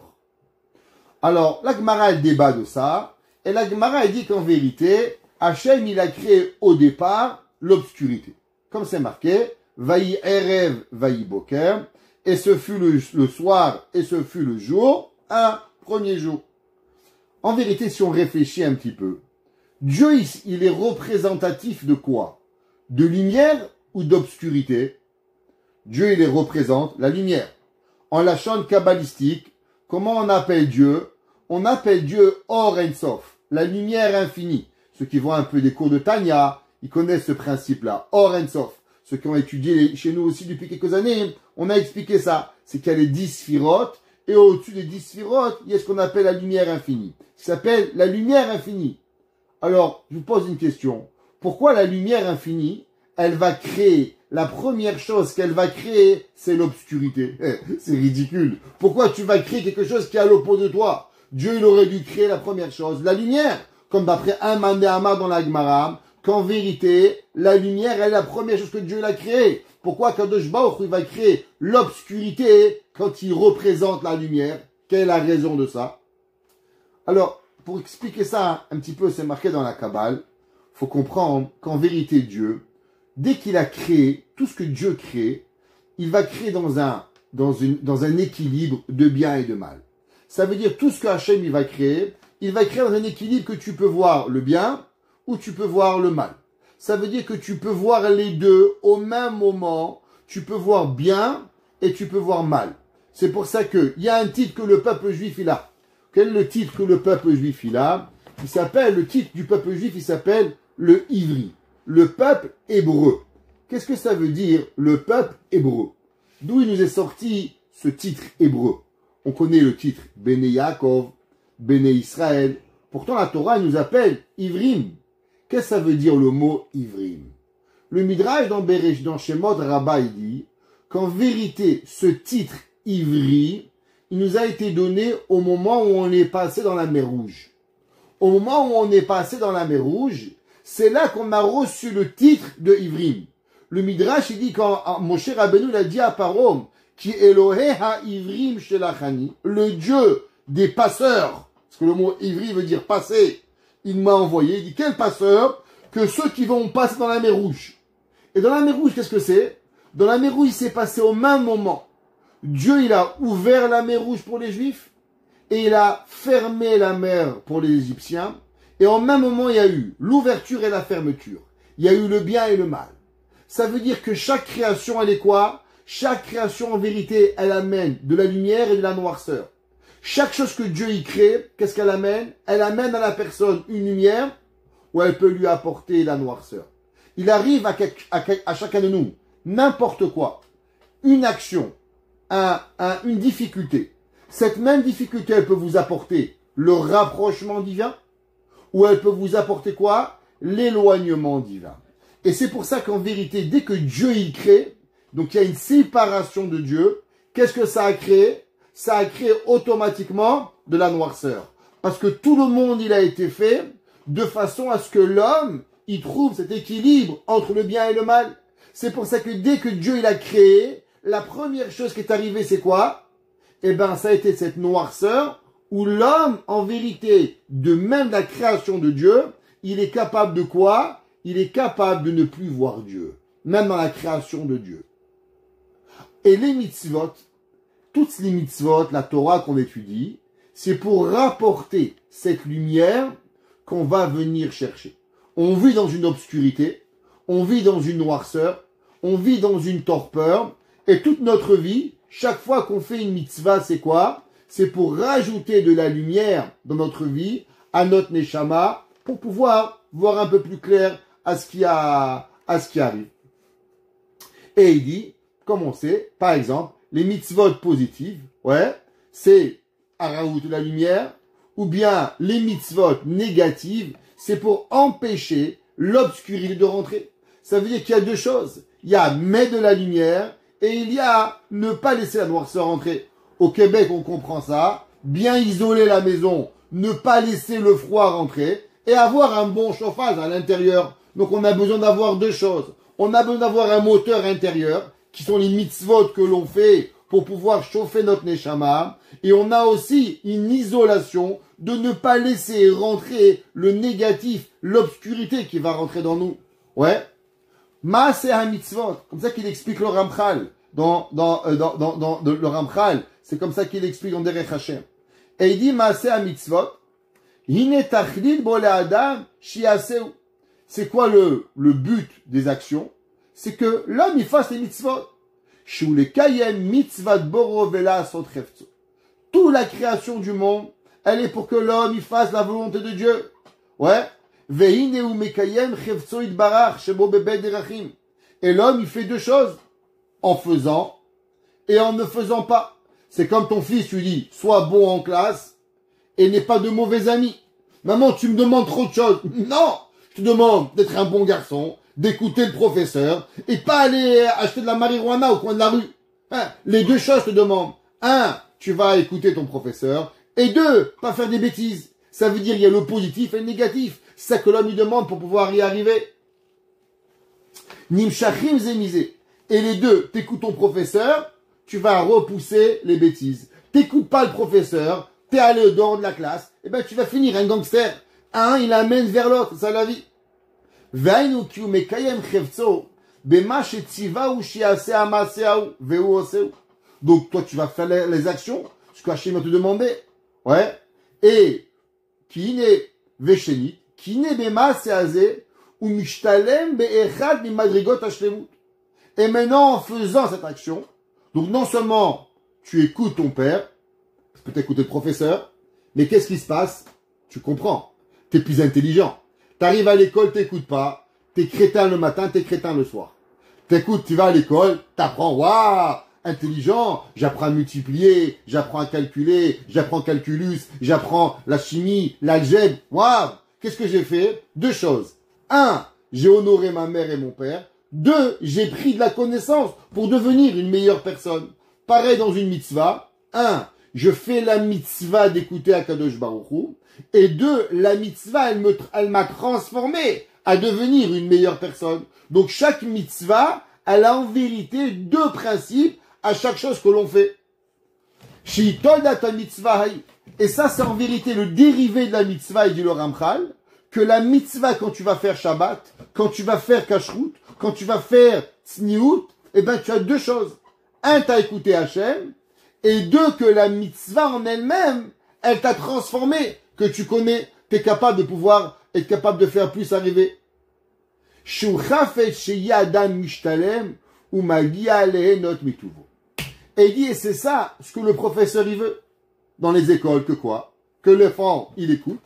Alors, la Gemara, elle débat de ça, et la Gemara, elle dit qu'en vérité, Hachem, il a créé au départ l'obscurité. Comme c'est marqué, Vaï Erev, Vaï Boker, et ce fut le soir, et ce fut le jour, un premier jour. En vérité, si on réfléchit un petit peu, Dieu, il est représentatif de quoi? De lumière ou d'obscurité? Dieu, il représente la lumière. En la chante kabbalistique, comment on appelle Dieu? On appelle Dieu Or Ein Sof, la lumière infinie. Ceux qui voient un peu des cours de Tanya, ils connaissent ce principe-là, Or Ein Sof. Ceux qui ont étudié chez nous aussi depuis quelques années, on a expliqué ça. C'est qu'il y a les 10 sphirotes, et au-dessus des 10 sphirotes, il y a ce qu'on appelle la lumière infinie. Ça s'appelle la lumière infinie. Alors, je vous pose une question. Pourquoi la lumière infinie, elle va créer, la première chose qu'elle va créer, c'est l'obscurité? C'est ridicule. Pourquoi tu vas créer quelque chose qui est à l'opposé de toi? Dieu, il aurait dû créer la première chose, la lumière. Comme d'après un Mandéama dans la Gemara, qu'en vérité, la lumière est la première chose que Dieu l'a créée. Pourquoi Kadosh Baruch Hu va créer l'obscurité quand il représente la lumière? Quelle est la raison de ça? Alors, pour expliquer ça un petit peu, c'est marqué dans la Kabbale, il faut comprendre qu'en vérité Dieu, dès qu'il a créé, tout ce que Dieu crée, il va créer dans un équilibre de bien et de mal. Ça veut dire tout ce que Hachem il va créer dans un équilibre que tu peux voir le bien ou tu peux voir le mal. Ça veut dire que tu peux voir les deux au même moment, tu peux voir bien et tu peux voir mal. C'est pour ça qu'il y a un titre que le peuple juif il a. Quel est le titre que le peuple juif il a? Le titre du peuple juif, il s'appelle le Ivri, le peuple hébreu. Qu'est-ce que ça veut dire, le peuple hébreu? D'où il nous est sorti ce titre hébreu? On connaît le titre Béné Yaakov, Béné Israël. Pourtant, la Torah nous appelle Ivrim. Qu'est-ce que ça veut dire le mot Ivrim? Le Midrash dans Shemot Rabbah, il dit qu'en vérité, ce titre Ivri, il nous a été donné au moment où on est passé dans la mer Rouge. Au moment où on est passé dans la mer Rouge, c'est là qu'on a reçu le titre de Ivrim. Le Midrash, il dit quand Moshe Rabbeinu il a dit à Paro, qui Elohé ha Ivrim shelachani, le Dieu des passeurs, parce que le mot Ivri veut dire passer, il m'a envoyé, il dit quel passeur? Que ceux qui vont passer dans la mer Rouge. Et dans la mer Rouge, qu'est-ce que c'est? Dans la mer Rouge, il s'est passé au même moment. Dieu, il a ouvert la mer Rouge pour les Juifs, et il a fermé la mer pour les Égyptiens, et en même moment, il y a eu l'ouverture et la fermeture. Il y a eu le bien et le mal. Ça veut dire que chaque création, elle est quoi? Chaque création, en vérité, elle amène de la lumière et de la noirceur. Chaque chose que Dieu y crée, qu'est-ce qu'elle amène? Elle amène à la personne une lumière, ou elle peut lui apporter la noirceur. Il arrive à chacun de nous, n'importe quoi, une action, une difficulté. Cette même difficulté, elle peut vous apporter le rapprochement divin, ou elle peut vous apporter quoi? L'éloignement divin. Et c'est pour ça qu'en vérité, dès que Dieu y crée, donc il y a une séparation de Dieu, qu'est-ce que ça a créé? Ça a créé automatiquement de la noirceur. Parce que tout le monde, il a été fait de façon à ce que l'homme, il trouve cet équilibre entre le bien et le mal. C'est pour ça que dès que Dieu, il a créé, la première chose qui est arrivée, c'est quoi? Eh ben, ça a été cette noirceur où l'homme, en vérité, de même la création de Dieu, il est capable de quoi? Il est capable de ne plus voir Dieu, même dans la création de Dieu. Et les mitzvot, toutes les mitzvot, la Torah qu'on étudie, c'est pour rapporter cette lumière qu'on va venir chercher. On vit dans une obscurité, on vit dans une noirceur, on vit dans une torpeur, et toute notre vie, chaque fois qu'on fait une mitzvah, c'est quoi? C'est pour rajouter de la lumière dans notre vie, à notre neshama, pour pouvoir voir un peu plus clair à ce qui arrive. Et il dit, comme on sait, par exemple, les mitzvot positives, c'est à rajouter de la lumière, ou bien les mitzvot négatives, c'est pour empêcher l'obscurité de rentrer. Ça veut dire qu'il y a deux choses. Il y a mettre de la lumière et il y a ne pas laisser la noirceur rentrer. Au Québec, on comprend ça. Bien isoler la maison, ne pas laisser le froid rentrer et avoir un bon chauffage à l'intérieur. Donc on a besoin d'avoir deux choses. On a besoin d'avoir un moteur intérieur, qui sont les mitzvot que l'on fait pour pouvoir chauffer notre neshama. Et on a aussi une isolation de ne pas laisser rentrer le négatif, l'obscurité qui va rentrer dans nous. Maaseh ha-mitzvot, comme ça qu'il explique le Ramchal dans le Ramchal, c'est comme ça qu'il explique dans Derech Hashem. Et il dit Maaseh ha-mitzvot, hine tachlil bo le'adam shiaseu. C'est quoi le but des actions? C'est que l'homme il fasse les mitzvot. Shu lekayem mitzvat boro vela asot chefzo. Toute la création du monde, elle est pour que l'homme il fasse la volonté de Dieu. Et l'homme, il fait deux choses. En faisant et en ne faisant pas. C'est comme ton fils, tu dis, sois bon en classe et n'aie pas de mauvais amis. Maman, tu me demandes trop de choses. Non! Je te demande d'être un bon garçon, d'écouter le professeur et pas aller acheter de la marijuana au coin de la rue. Les deux choses, je te demande. Un, tu vas écouter ton professeur. Et deux, pas faire des bêtises. Ça veut dire il y a le positif et le négatif. C'est ça que l'homme lui demande pour pouvoir y arriver. Nimshachim zemisé. Et les deux, t'écoutes ton professeur, tu vas repousser les bêtises. T'écoutes pas le professeur, t'es allé dehors de la classe, et ben tu vas finir un gangster. Un, il amène vers l'autre, c'est ça la vie. Vainu kiu mekayem chevtso, bema shetziva ou shiase amaseau, veu oseu. Donc toi tu vas faire les actions, ce que Hachem va te demander. Et qui n'est veshenit, qui n'est bema seazé, ou mishtalem be'echad mi madrigot hashlemut. Et maintenant, en faisant cette action, donc non seulement tu écoutes ton père, tu peux écouter le professeur, mais qu'est-ce qui se passe? Tu comprends. T'es plus intelligent. T'arrives à l'école, t'écoutes pas. T'es crétin le matin, t'es crétin le soir. T'écoutes, tu vas à l'école, t'apprends, waouh, intelligent, j'apprends à multiplier, j'apprends à calculer, j'apprends calculus, j'apprends la chimie, l'algèbre, waouh. Qu'est-ce que j'ai fait? Deux choses. Un, j'ai honoré ma mère et mon père. Deux, j'ai pris de la connaissance pour devenir une meilleure personne. Pareil dans une mitzvah. Un, je fais la mitzvah d'écouter Akadosh Baruch Hu. Et deux, la mitzvah, elle m'a transformé à devenir une meilleure personne. Donc chaque mitzvah, elle a en vérité deux principes à chaque chose que l'on fait. Et ça, c'est en vérité le dérivé de la mitzvah, et dit le Ramchal, que la mitzvah, quand tu vas faire Shabbat, quand tu vas faire Kashrut, quand tu vas faire Tzniut, eh ben, tu as deux choses. Un, t'as écouté Hachem, et deux, que la mitzvah en elle-même, elle t'a transformé, que tu connais, t'es capable de pouvoir être capable de faire plus arriver. Et il dit, et c'est ça, ce que le professeur, il veut, dans les écoles, que quoi? Que l'enfant, il écoute,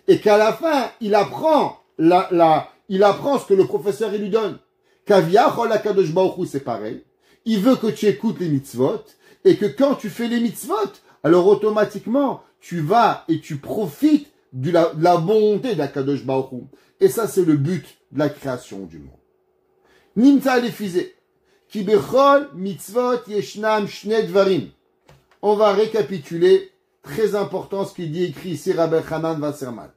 et qu'à la fin, il apprend il apprend ce que le professeur, il lui donne. Kaviachol HaKadosh Baruch Hu, c'est pareil. Il veut que tu écoutes les mitzvot, et que quand tu fais les mitzvot, alors automatiquement, tu vas et tu profites de la bonté d'Akadosh Baruch Hu. Et ça, c'est le but de la création du monde. Nimta lefizé. Ki bechol mitzvot yeshnam shne dvarim. On va récapituler, très important ce qu'il dit écrit ici Rabbi Hanan Wasserman.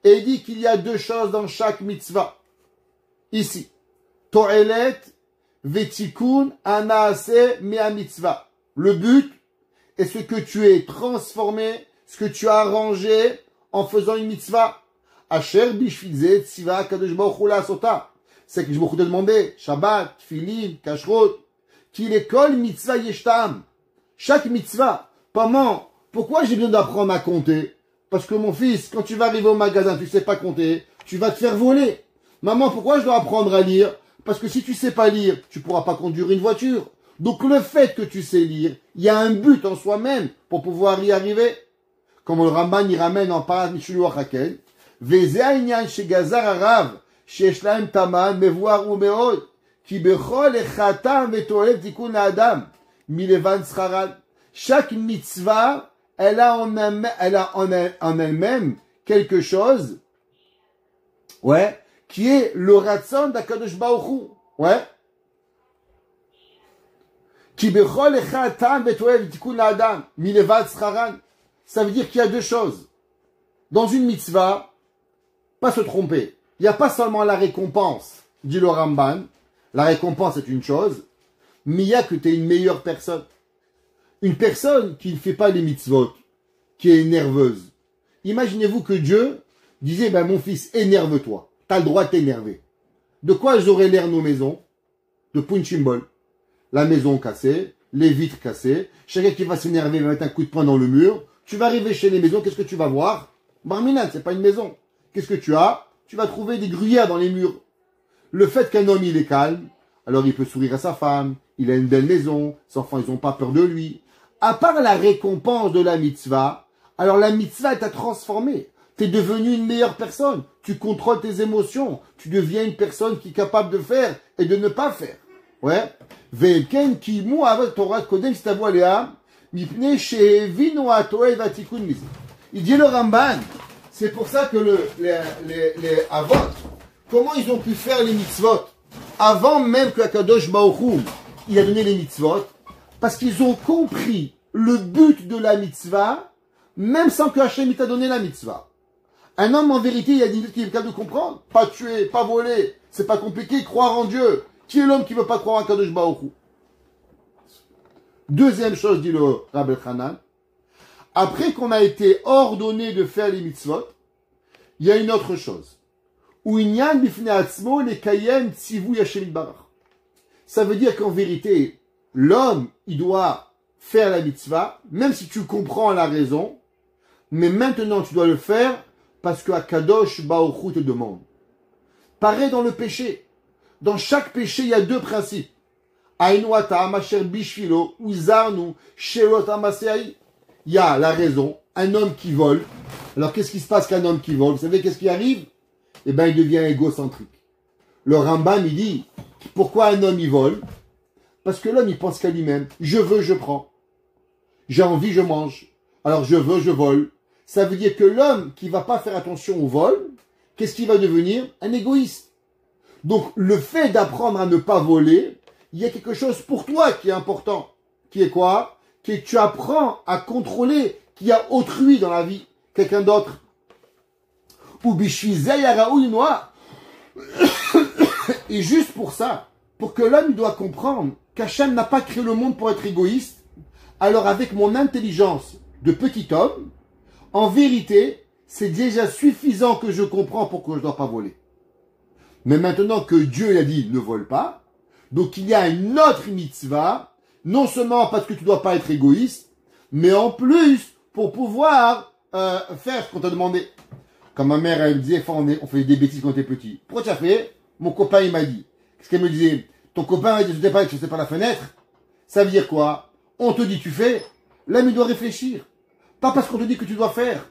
Et il dit qu'il y a deux choses dans chaque mitzvah. Ici. To'elet vetikun anaase mea mitzvah. Le but est ce que tu es transformé, ce que tu as arrangé en faisant une mitzvah. Asher bishvizet tziva kadosh baruch hu la'asota. C'est que je me demandé Shabbat, Tfilin, Kashrut. Qu'il école mitzvah yeshtam. Chaque mitzvah. Maman, pourquoi j'ai besoin d'apprendre à compter? Parce que mon fils, quand tu vas arriver au magasin, tu sais pas compter, tu vas te faire voler. Maman, pourquoi je dois apprendre à lire? Parce que si tu sais pas lire, tu pourras pas conduire une voiture. Donc le fait que tu sais lire, il y a un but en soi-même pour pouvoir y arriver. Comme le Ramban y ramène en Parat Mishulu Achaken. Veze ha'inyan shegazar harav, sheyesh lahem taman, mevoir umeod, ki bechol echatam vetolev tikun la'adam, milevan scharan. Chaque mitzvah, elle a en elle-même quelque chose, ouais, qui est le ratson d'Akadosh Baruch Hu, ouais. Ki bechol echatam vetolev tikun la'adam, milevan scharan. Ça veut dire qu'il y a deux choses. Dans une mitzvah, pas se tromper. Il n'y a pas seulement la récompense, dit le Ramban. La récompense est une chose, mais il y a que tu es une meilleure personne. Une personne qui ne fait pas les mitzvot, qui est nerveuse. Imaginez-vous que Dieu disait, ben mon fils, énerve-toi. Tu as le droit de t'énerver. De quoi j'aurais l'air nos maisons? De punching ball. La maison cassée, les vitres cassées, chacun qui va s'énerver va mettre un coup de poing dans le mur. Tu vas arriver chez les maisons, qu'est-ce que tu vas voir? Barminan, c'est pas une maison. Qu'est-ce que tu as? Tu vas trouver des gruyères dans les murs. Le fait qu'un homme, il est calme, alors il peut sourire à sa femme, il a une belle maison, ses enfants, ils n'ont pas peur de lui. À part la récompense de la mitzvah, alors la mitzvah t'a transformé. Tu es devenu une meilleure personne. Tu contrôles tes émotions. Tu deviens une personne qui est capable de faire et de ne pas faire. Ouais. Ve'ken kimu avat Torah kodem sitavu alea. Il dit le Ramban, c'est pour ça que les Avot, comment ils ont pu faire les mitzvot avant même que Akadosh Baruch Hu, il a donné les mitzvot, parce qu'ils ont compris le but de la mitzvah, même sans que Hachem t'a donné la mitzvah. Un homme, en vérité, il y a des minutes qu'il est capable de comprendre. Pas tuer, pas voler, c'est pas compliqué, croire en Dieu. Qui est l'homme qui veut pas croire en Akadosh Baruch Hu? Deuxième chose, dit le Rabbi Hanan, après qu'on a été ordonné de faire les mitzvot, il y a une autre chose. Ça veut dire qu'en vérité, l'homme, il doit faire la mitzvah, même si tu comprends la raison, mais maintenant tu dois le faire parce que Akadosh Baruch Hu te demande. Pareil dans le péché. Dans chaque péché, il y a deux principes. Il y a la raison, un homme qui vole. Alors qu'est-ce qui se passe qu'un homme qui vole? Vous savez qu'est-ce qui arrive? Eh bien, il devient égocentrique. Le Rambam, il dit, pourquoi un homme il vole? Parce que l'homme, il pense qu'à lui-même. Je veux, je prends. J'ai envie, je mange. Alors je veux, je vole. Ça veut dire que l'homme qui va pas faire attention au vol, qu'est-ce qu'il va devenir? Un égoïste. Donc, le fait d'apprendre à ne pas voler, il y a quelque chose pour toi qui est important. Qui est quoi? Qui est que tu apprends à contrôler qu'il y a autrui dans la vie. Quelqu'un d'autre. Ou et juste pour ça, pour que l'homme doit comprendre qu'Hachem n'a pas créé le monde pour être égoïste, alors avec mon intelligence de petit homme, en vérité, c'est déjà suffisant que je comprends pourquoi je ne dois pas voler. Mais maintenant que Dieu a dit ne vole pas, donc il y a une autre mitzvah, non seulement parce que tu ne dois pas être égoïste, mais en plus pour pouvoir faire ce qu'on t'a demandé. Quand ma mère elle me disait, on fait des bêtises quand on était petit. Pourquoi tu as fait? Mon copain il m'a dit. Qu'est-ce qu'elle me disait? Ton copain il dit, je sais pas la fenêtre. Ça veut dire quoi? On te dit tu fais. L'homme il doit réfléchir. Pas parce qu'on te dit que tu dois faire.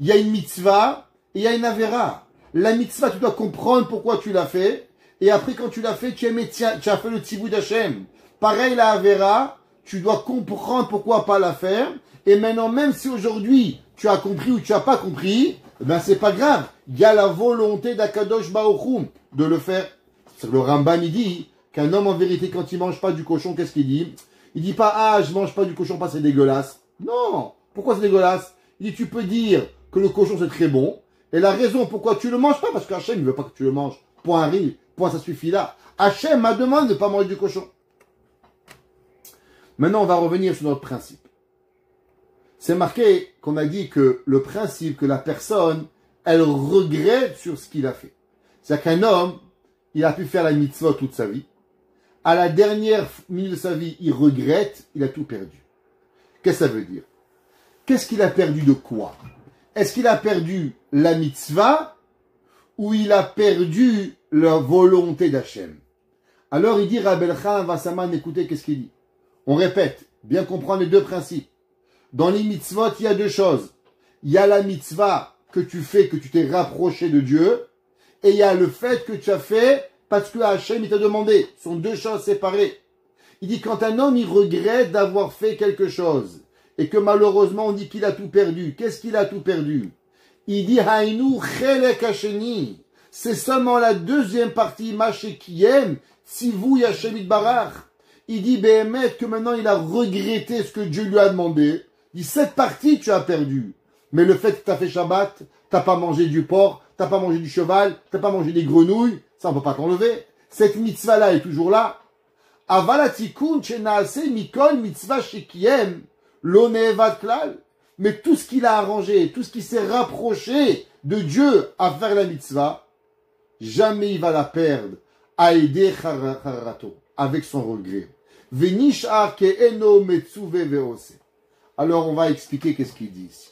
Il y a une mitzvah et il y a une avéra. La mitzvah, tu dois comprendre pourquoi tu l'as fait. Et après, quand tu l'as fait, tu as fait le tzivou d'Hachem. Pareil, la avéra, tu dois comprendre pourquoi pas la faire. Et maintenant, même si aujourd'hui, tu as compris ou tu n'as pas compris, ben c'est pas grave. Il y a la volonté d'Akadosh Baruch Hu de le faire. Le Rambam, il dit qu'un homme, en vérité, quand il mange pas du cochon, qu'est-ce qu'il dit? Il dit pas, ah, je mange pas du cochon, pas c'est dégueulasse. Non. Pourquoi c'est dégueulasse? Il dit, tu peux dire que le cochon c'est très bon. Et la raison pourquoi tu le manges pas, parce qu'Hachem ne veut pas que tu le manges. Point riz, point ça suffit là. Hachem m'a demandé de ne pas manger du cochon. Maintenant, on va revenir sur notre principe. C'est marqué qu'on a dit que le principe, que la personne, elle regrette sur ce qu'il a fait. C'est-à-dire qu'un homme, il a pu faire la mitzvah toute sa vie. à la dernière minute de sa vie, il regrette, il a tout perdu. Qu'est-ce que ça veut dire? Qu'est-ce qu'il a perdu de quoi? Est-ce qu'il a perdu la mitzvah ou il a perdu la volonté d'Hachem? Alors il dit, Rabbi Elchanan Wasserman, écoutez, qu'est-ce qu'il dit? On répète, bien comprendre les deux principes. Dans les mitzvot, il y a deux choses. Il y a la mitzvah que tu fais, que tu t'es rapproché de Dieu, et il y a le fait que tu as fait parce que Hachem il t'a demandé. Ce sont deux choses séparées. Il dit, quand un homme il regrette d'avoir fait quelque chose, et que malheureusement on dit qu'il a tout perdu, qu'est-ce qu'il a tout perdu? Il dit, Haïnou chelek hasheni. C'est seulement la deuxième partie, Machekiem, Tzivou Hachem Itbarach. Il dit, Béhémet, que maintenant il a regretté ce que Dieu lui a demandé. Il dit, cette partie tu as perdu. Mais le fait que tu as fait Shabbat, t'as pas mangé du porc, t'as pas mangé du cheval, t'as pas mangé des grenouilles, ça on peut pas t'enlever. Cette mitzvah-là est toujours là. Avalatikun shenaase mikol mitzvah shekiem lo ne'evad klal. Mais tout ce qu'il a arrangé, tout ce qui s'est rapproché de Dieu à faire la mitzvah, jamais il va la perdre. Aïdé chararato, avec son regret. Venishar ke'eno metzuve veose. Alors on va expliquer qu'est-ce qu'il dit ici.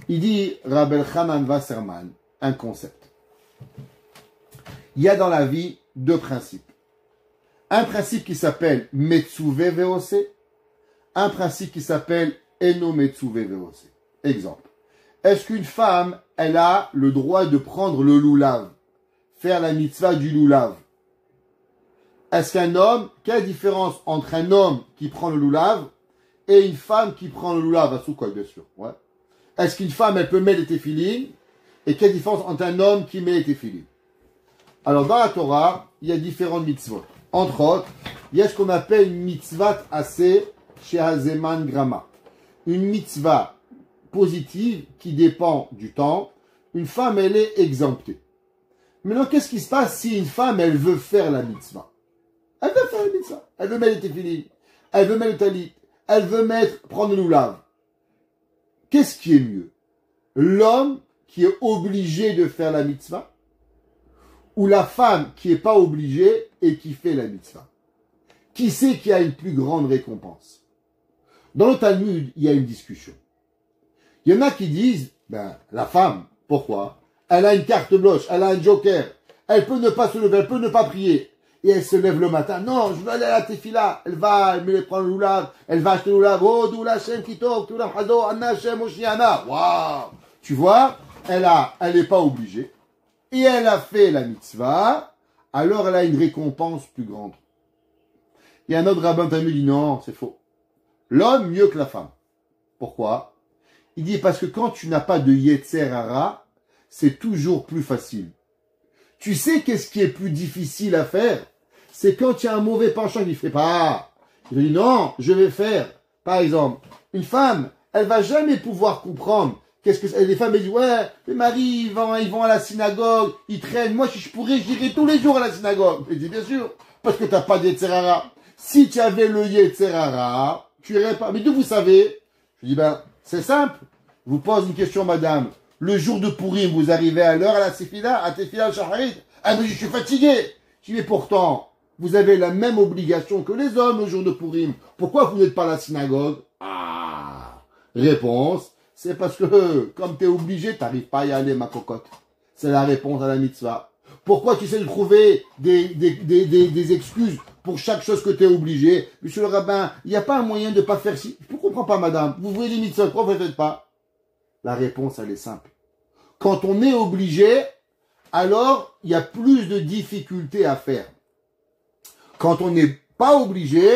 Il dit, Rabbi Elchanan Wasserman, un concept. Il y a dans la vie deux principes. Un principe qui s'appelle Metzuve Veose, un principe qui s'appelle Eno Metzuve Veose. Exemple. Est-ce qu'une femme, elle a le droit de prendre le loulav, faire la mitzvah du loulav? Est-ce qu'un homme, quelle différence entre un homme qui prend le loulav et une femme qui prend le loulav à Soukot, bien sûr, ouais. Est-ce qu'une femme, elle peut mettre les téphilines? Et quelle différence entre un homme qui met les téphilines? Alors, dans la Torah, il y a différentes mitzvot. Entre autres, il y a ce qu'on appelle une mitzvah assez chez Hazeman Grama. Une mitzvah positive qui dépend du temps. Une femme, elle est exemptée. Maintenant, qu'est-ce qui se passe si une femme, elle veut faire la mitzvah? Elle veut faire la mitzvah. Elle veut mettre les téphilines. Elle veut mettre le talit. Elle veut prendre le loulav. Qu'est-ce qui est mieux? L'homme qui est obligé de faire la mitzvah ou la femme qui n'est pas obligée et qui fait la mitzvah? Qui sait qui a une plus grande récompense? Dans le Talmud, il y a une discussion. Il y en a qui disent, la femme, pourquoi? Elle a une carte blanche, elle a un joker, elle peut ne pas se lever, elle peut ne pas prier. Et elle se lève le matin. Non, je veux aller à la tefila. Elle va, elle me prend le loulav. Elle va acheter le loulav. Oh, d'où la Shem Kitov, d'où la Hado, Anna Shem Oshiana. Waouh! Tu vois, elle n'est pas obligée. Et elle a fait la mitzvah. Alors elle a une récompense plus grande. Il y a un autre rabbin Talmud qui dit non, c'est faux. L'homme mieux que la femme. Pourquoi? Il dit parce que quand tu n'as pas de Yetzer Hara, c'est toujours plus facile. Tu sais qu'est-ce qui est plus difficile à faire? C'est quand il y a un mauvais penchant qui ne fait pas. Il dit non, je vais faire. Par exemple, une femme, elle va jamais pouvoir comprendre. Qu'est-ce que les femmes elles disent ouais, les maris ils vont à la synagogue, ils traînent. Moi si je pourrais, j'irais tous les jours à la synagogue. Il dit bien sûr, parce que t'as pas de Yetzer Hara. Si tu avais le Yetzer Hara, tu irais pas. Mais d'où vous savez? Je dis c'est simple. Je vous pose une question, madame. Le jour de Pourim, vous arrivez à l'heure à la Tefila, à Tefila al-Shacharit? Ah mais je suis fatigué. Je dis mais pourtant, vous avez la même obligation que les hommes le jour de Pourim. Pourquoi vous n'êtes pas à la synagogue? Ah, réponse, c'est parce que comme tu es obligé, tu n'arrives pas à y aller, ma cocotte. C'est la réponse à la mitzvah. Pourquoi tu sais de trouver des excuses pour chaque chose que tu es obligé? Monsieur le rabbin, il n'y a pas un moyen de ne pas faire ci. Je ne comprends pas, madame. Vous voulez les mitzvahs, pourquoi vous ne faites pas? La réponse, elle est simple. Quand on est obligé, alors il y a plus de difficultés à faire. Quand on n'est pas obligé,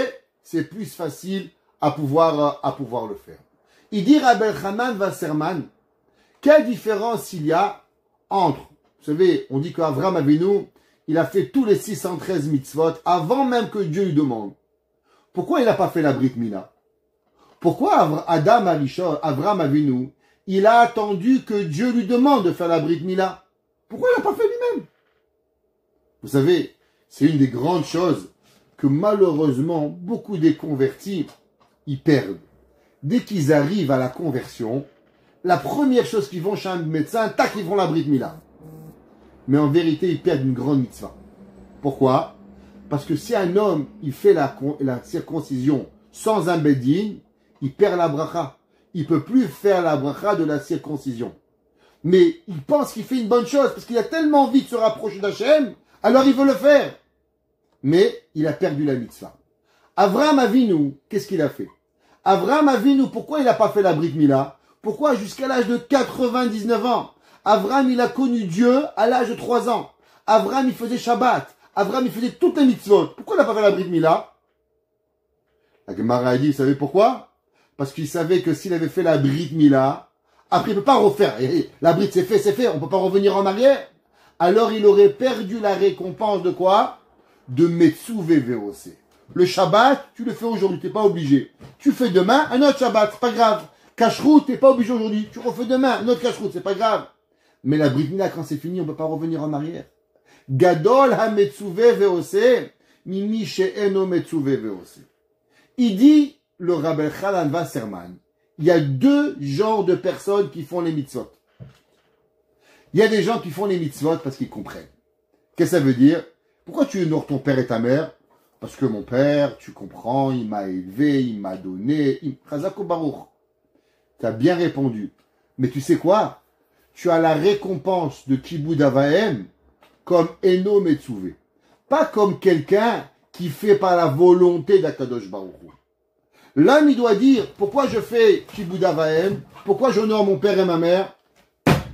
c'est plus facile à pouvoir le faire. Il dit Rabbi Elchanan Wasserman, quelle différence il y a entre, vous savez, on dit qu'Avram Avinu, il a fait tous les 613 mitzvot avant même que Dieu lui demande. Pourquoi il n'a pas fait la Brit Mila? Pourquoi Adam Arishon, Avram Avinu, il a attendu que Dieu lui demande de faire la Brit Mila? Pourquoi il n'a pas fait lui-même? Vous savez, c'est une des grandes choses que malheureusement, beaucoup des convertis, ils perdent. Dès qu'ils arrivent à la conversion, la première chose qu'ils vont chez un médecin, tac, ils font la Brit Mila. Mais en vérité, ils perdent une grande mitzvah. Pourquoi? Parce que si un homme, il fait la circoncision sans un bedin, il perd la bracha. Il peut plus faire la bracha de la circoncision. Mais il pense qu'il fait une bonne chose parce qu'il a tellement envie de se rapprocher d'Hachem, alors il veut le faire. Mais il a perdu la mitzvah. Avraham Avinu, qu'est-ce qu'il a fait? Avraham Avinu, pourquoi il n'a pas fait la Brit Mila? Pourquoi jusqu'à l'âge de 99 ans? Avraham, il a connu Dieu à l'âge de 3 ans. Avraham, il faisait Shabbat. Avraham, il faisait toutes les mitzvot. Pourquoi il n'a pas fait la Brit Mila? La Gemara a dit, vous savez pourquoi? Parce qu'il savait que s'il avait fait la Brit Mila, après il ne peut pas refaire. La Brit c'est fait, on ne peut pas revenir en arrière. Alors il aurait perdu la récompense de quoi? De Metsuvé Veose. Le Shabbat, tu le fais aujourd'hui, tu n'es pas obligé. Tu fais demain un autre Shabbat, c'est pas grave. Kashrut, tu n'es pas obligé aujourd'hui. Tu refais demain un autre Kashrut, c'est pas grave. Mais la Brit Mila, quand c'est fini, on ne peut pas revenir en arrière. Gadol ha-Metsuvé Veose, mimi she'eno Metsuvé Veose. Il dit, le Rabbi Chanan Wasserman, il y a 2 genres de personnes qui font les mitzvot. Il y a des gens qui font les mitzvot parce qu'ils comprennent. Qu'est-ce que ça veut dire? Pourquoi tu honores ton père et ta mère? Parce que mon père, tu comprends, il m'a élevé, il m'a donné. Chazako Baruch. Tu as bien répondu. Mais tu sais quoi? Tu as la récompense de Kibud Avahem comme Eno Metsuvé. Pas comme quelqu'un qui fait par la volonté d'Akadosh Baruch Hu. L'homme, il doit dire, pourquoi je fais Kibud Avahem? Pourquoi j'honore mon père et ma mère?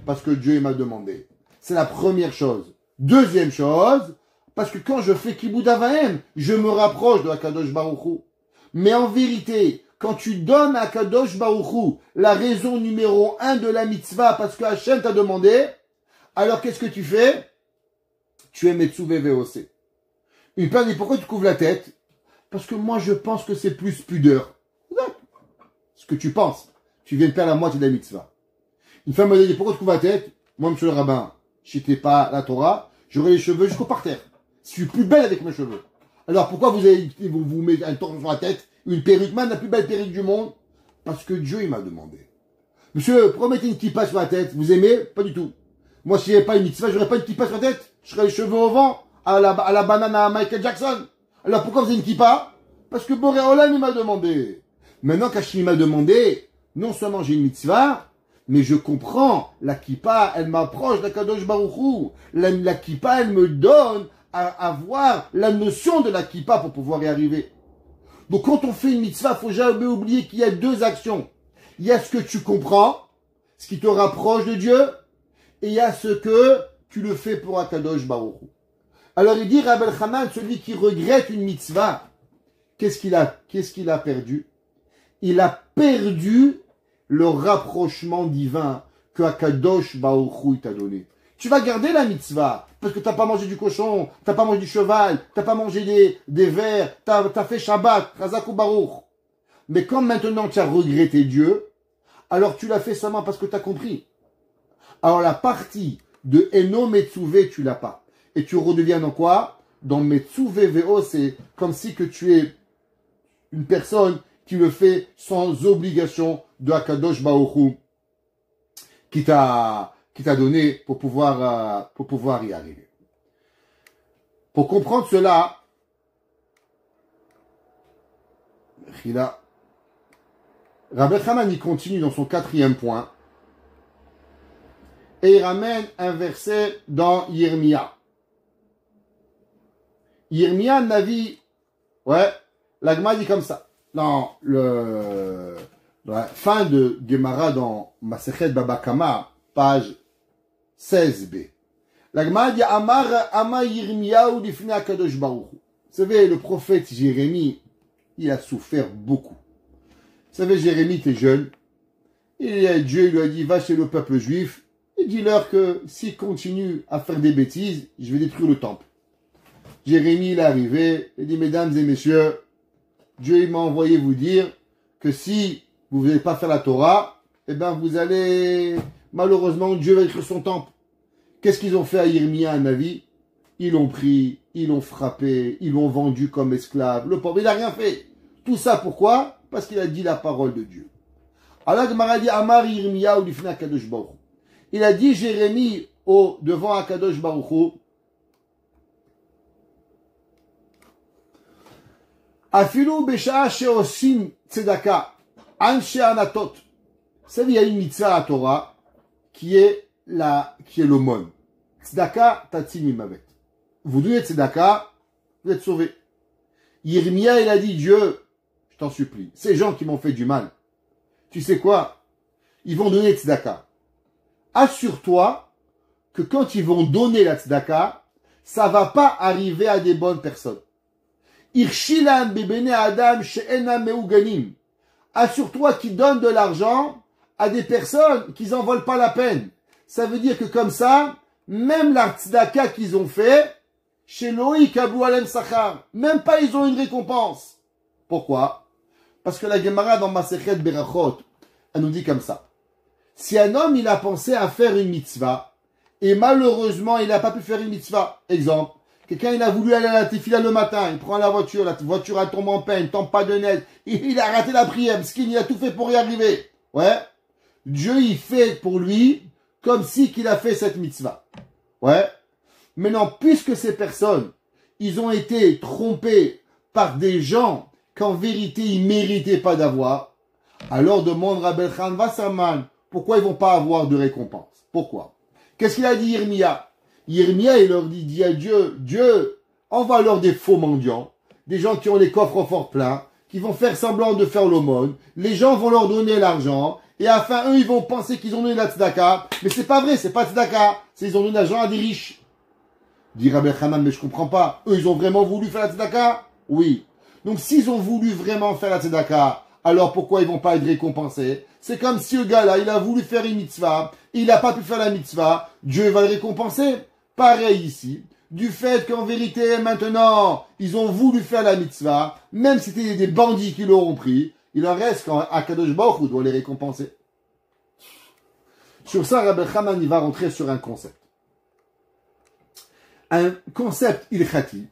Parce que Dieu m'a demandé. C'est la première chose. Deuxième chose, parce que quand je fais Kibud Avahem, je me rapproche de Akadosh Baruch Hu. Mais en vérité, quand tu donnes à Akadosh Baruch Hu la raison numéro 1 de la mitzvah, parce que Hachem t'a demandé, alors qu'est-ce que tu fais? Tu es Metsuvé Veose. Une personne dit, pourquoi tu couvres la tête? Parce que moi, je pense que c'est plus pudeur. Ce que tu penses. Tu viens de perdre la moitié de la mitzvah. Une femme me dit, pourquoi tu couvres la tête? Moi, monsieur le rabbin, si j'étais pas la Torah, j'aurais les cheveux jusqu'au parterre. Je suis plus belle avec mes cheveux. Alors, pourquoi vous mettez un torse sur la tête? Une perruque, man, la plus belle perruque du monde? Parce que Dieu, il m'a demandé. Monsieur, pourquoi mettez une kippa sur la tête? Vous aimez? Pas du tout. Moi, si j'avais pas une mitzvah, j'aurais pas une kippa sur la tête. Je serais les cheveux au vent, à la banane à Michael Jackson. Alors, pourquoi vous avez une kippa? Parce que Boré Olam, il m'a demandé. Maintenant qu'Hachem m'a demandé, non seulement j'ai une mitzvah, mais je comprends, la kippa, elle m'approche d'Akadosh Baruch Hu. La kippa, elle me donne à avoir la notion de la kippa pour pouvoir y arriver. Donc quand on fait une mitzvah, faut jamais oublier qu'il y a 2 actions. Il y a ce que tu comprends, ce qui te rapproche de Dieu, et il y a ce que tu le fais pour Akadosh Baruch Hu. Alors il dit, Rabbi Hanan, celui qui regrette une mitzvah, qu'est-ce qu'il a perdu? Il a perdu le rapprochement divin que Akadosh Baruch Hu t'a donné. Tu vas garder la mitzvah, parce que t'as pas mangé du cochon, t'as pas mangé du cheval, t'as pas mangé des vers, t'as fait Shabbat, Chazak ou Baruch. Mais quand maintenant tu as regretté Dieu, alors tu l'as fait seulement parce que tu as compris. Alors la partie de Eno Metsuvé, tu l'as pas. Et tu redeviens dans quoi? Dans Metsuvé Veo, c'est comme si que tu es une personne qui le fait sans obligation de Akadosh Baruch Hu qui t'a donné pour pouvoir y arriver. Pour comprendre cela, Rabbi Hanan il continue dans son 4e point et il ramène un verset dans Yirmia. Yirmia Navi, ouais, la Gemara dit comme ça. Dans la fin de Gemara dans Masechet Baba Kama, page 16b. La Gemara dit Amar Yirmiyahu lifnei Akadosh Baruch Hu. Vous savez, le prophète Jérémie, il a souffert beaucoup. Vous savez, Jérémie était jeune. Et Dieu lui a dit, va chez le peuple juif et dis-leur que s'ils continuent à faire des bêtises, je vais détruire le temple. Jérémie, il est arrivé, il dit, mesdames et messieurs, Dieu m'a envoyé vous dire que si vous ne voulez pas faire la Torah, eh ben vous allez, malheureusement, Dieu va détruire son temple. Qu'est-ce qu'ils ont fait à Yirmia, à Navi? Ils l'ont pris, ils l'ont frappé, ils l'ont vendu comme esclave. Le pauvre, il n'a rien fait. Tout ça pourquoi? Parce qu'il a dit la parole de Dieu. Alors, Gemara dit, Amar Yirmia ou lifnei Akadosh Baruch Hu. Il a dit, Jérémie, devant Akadosh Baruch Hu, Afilu besha sheosim tzedaka, anshe anatot. Vous savez, il y a une mitzvah à Torah qui est l'aumône. Tzedaka tatzim imavet. Vous donnez tzedaka, vous êtes sauvés. Yirmia, il a dit, Dieu, je t'en supplie, ces gens qui m'ont fait du mal, tu sais quoi? Ils vont donner tzedaka. Assure-toi que quand ils vont donner la tzedaka, ça va pas arriver à des bonnes personnes. Irshilam bebene adam she'enam meuganim. Assure-toi qu'ils donnent de l'argent à des personnes qui n'en valent pas la peine. Ça veut dire que comme ça, même la tzedaka qu'ils ont fait, chez Loïc Kabou Alem Sachar, même pas ils ont une récompense. Pourquoi? Parce que la Gemara dans Masechet Berachot, elle nous dit comme ça. Si un homme, il a pensé à faire une mitzvah, et malheureusement, il n'a pas pu faire une mitzvah. Exemple, quelqu'un, il a voulu aller à la tefila le matin, il prend la voiture elle tombe en peine, tombe pas de neige, il a raté la prière, il a tout fait pour y arriver. Ouais. Dieu, il fait pour lui, comme si qu'il a fait cette mitzvah. Ouais. Maintenant, puisque ces personnes, ils ont été trompés par des gens qu'en vérité, ils méritaient pas d'avoir, alors demande Rabbi Khan Wasserman, pourquoi ils vont pas avoir de récompense? Pourquoi? Qu'est-ce qu'il a dit Yirmia? Yirmia, il leur dit à Dieu, Dieu, envoie-leur des faux mendiants, des gens qui ont les coffres forts pleins, qui vont faire semblant de faire l'aumône, les gens vont leur donner l'argent, et à la fin, eux, ils vont penser qu'ils ont donné la tzedaka, mais c'est pas vrai, c'est pas tzedaka, c'est ils ont donné l'argent à des riches. Dit Rabbi Hanan, mais je comprends pas. Eux, ils ont vraiment voulu faire la tzedaka? Oui. Donc, s'ils ont voulu vraiment faire la tzedaka, alors pourquoi ils vont pas être récompensés? C'est comme si le gars-là, il a voulu faire une mitzvah, il n'a pas pu faire la mitzvah, Dieu va le récompenser. Pareil ici. Du fait qu'en vérité, maintenant, ils ont voulu faire la mitzvah, même si c'était des bandits qui l'auront pris, il en reste qu'Akadosh Baruch Hu doit les récompenser. Sur ça, Rabbi Hanan, il va rentrer sur un concept. Un concept ilchati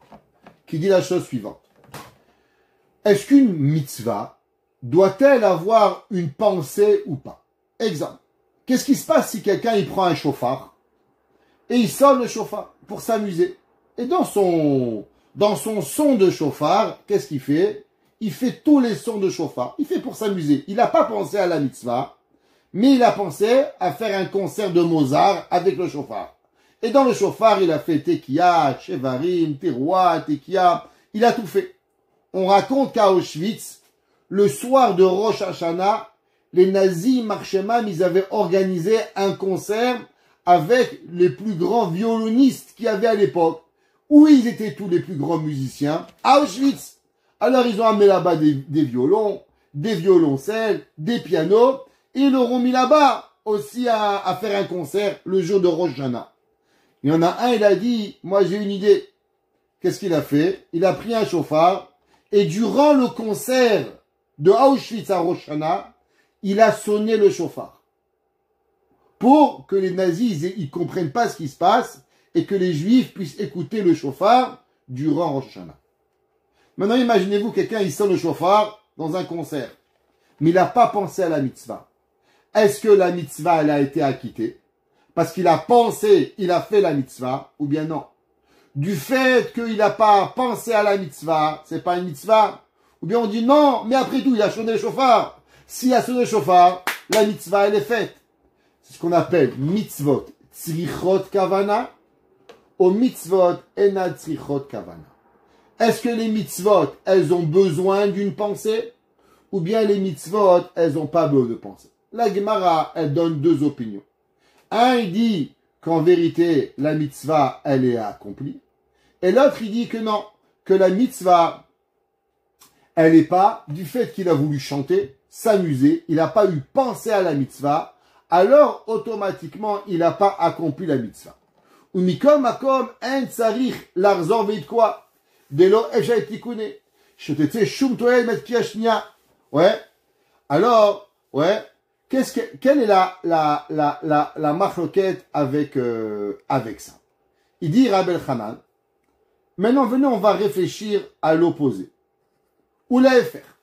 qui dit la chose suivante. Est-ce qu'une mitzvah doit-elle avoir une pensée ou pas? Exemple. Qu'est-ce qui se passe si quelqu'un il prend un chauffard et il sonne le chauffard pour s'amuser? Et dans son son de chauffard, qu'est-ce qu'il fait? Il fait tous les sons de chauffard. Il fait pour s'amuser. Il n'a pas pensé à la mitzvah, mais il a pensé à faire un concert de Mozart avec le chauffard. Et dans le chauffard, il a fait Tekiya, Shevarim, Teroua, Tekiya. Il a tout fait. On raconte qu'à Auschwitz, le soir de Rosh Hashanah, les nazis Marshemam, ils avaient organisé un concert avec les plus grands violonistes qu'il y avait à l'époque. Où ils étaient tous les plus grands musiciens? À Auschwitz. Alors ils ont amené là-bas des violons, des violoncelles, des pianos, et ils leur ont mis là-bas aussi à faire un concert le jour de Rosh Hashanah. Il y en a un, il a dit, moi j'ai une idée. Qu'est-ce qu'il a fait? Il a pris un chauffard et durant le concert de Auschwitz à Rosh Hashanah, il a sonné le chauffard. Pour que les nazis, ils comprennent pas ce qui se passe et que les juifs puissent écouter le chauffard durant Rosh Hashanah. Maintenant, imaginez-vous quelqu'un, il sonne le chauffard dans un concert. Mais il n'a pas pensé à la mitzvah. Est-ce que la mitzvah, elle a été acquittée? Parce qu'il a pensé, il a fait la mitzvah, ou bien non. Du fait qu'il n'a pas pensé à la mitzvah, c'est pas une mitzvah. Ou bien on dit non, mais après tout, il a sonné le chauffard. S'il a sonné le chauffard, la mitzvah, elle est faite. C'est ce qu'on appelle mitzvot tzrichot kavana, ou mitzvot ena tzrichot kavana. Est-ce que les mitzvot, elles ont besoin d'une pensée? Ou bien les mitzvot, elles n'ont pas besoin de pensée? La Gemara, elle donne deux opinions. Un, il dit qu'en vérité, la mitzvah, elle est accomplie. Et l'autre, il dit que non, que la mitzvah, elle n'est pas, du fait qu'il a voulu chanter, s'amuser, il n'a pas eu pensé à la mitzvah, alors automatiquement, il n'a pas accompli la mitzvah. Umikom akom en tsarich l'arzor veit quoi? Delo efshay tikune. Shtetze shum toel met kiashnia. Ouais. Alors, ouais. Quelle est la machloket avec ça? Il dit Rabbi Hanan. Maintenant, venez, on va réfléchir à l'opposé. Ou la faire.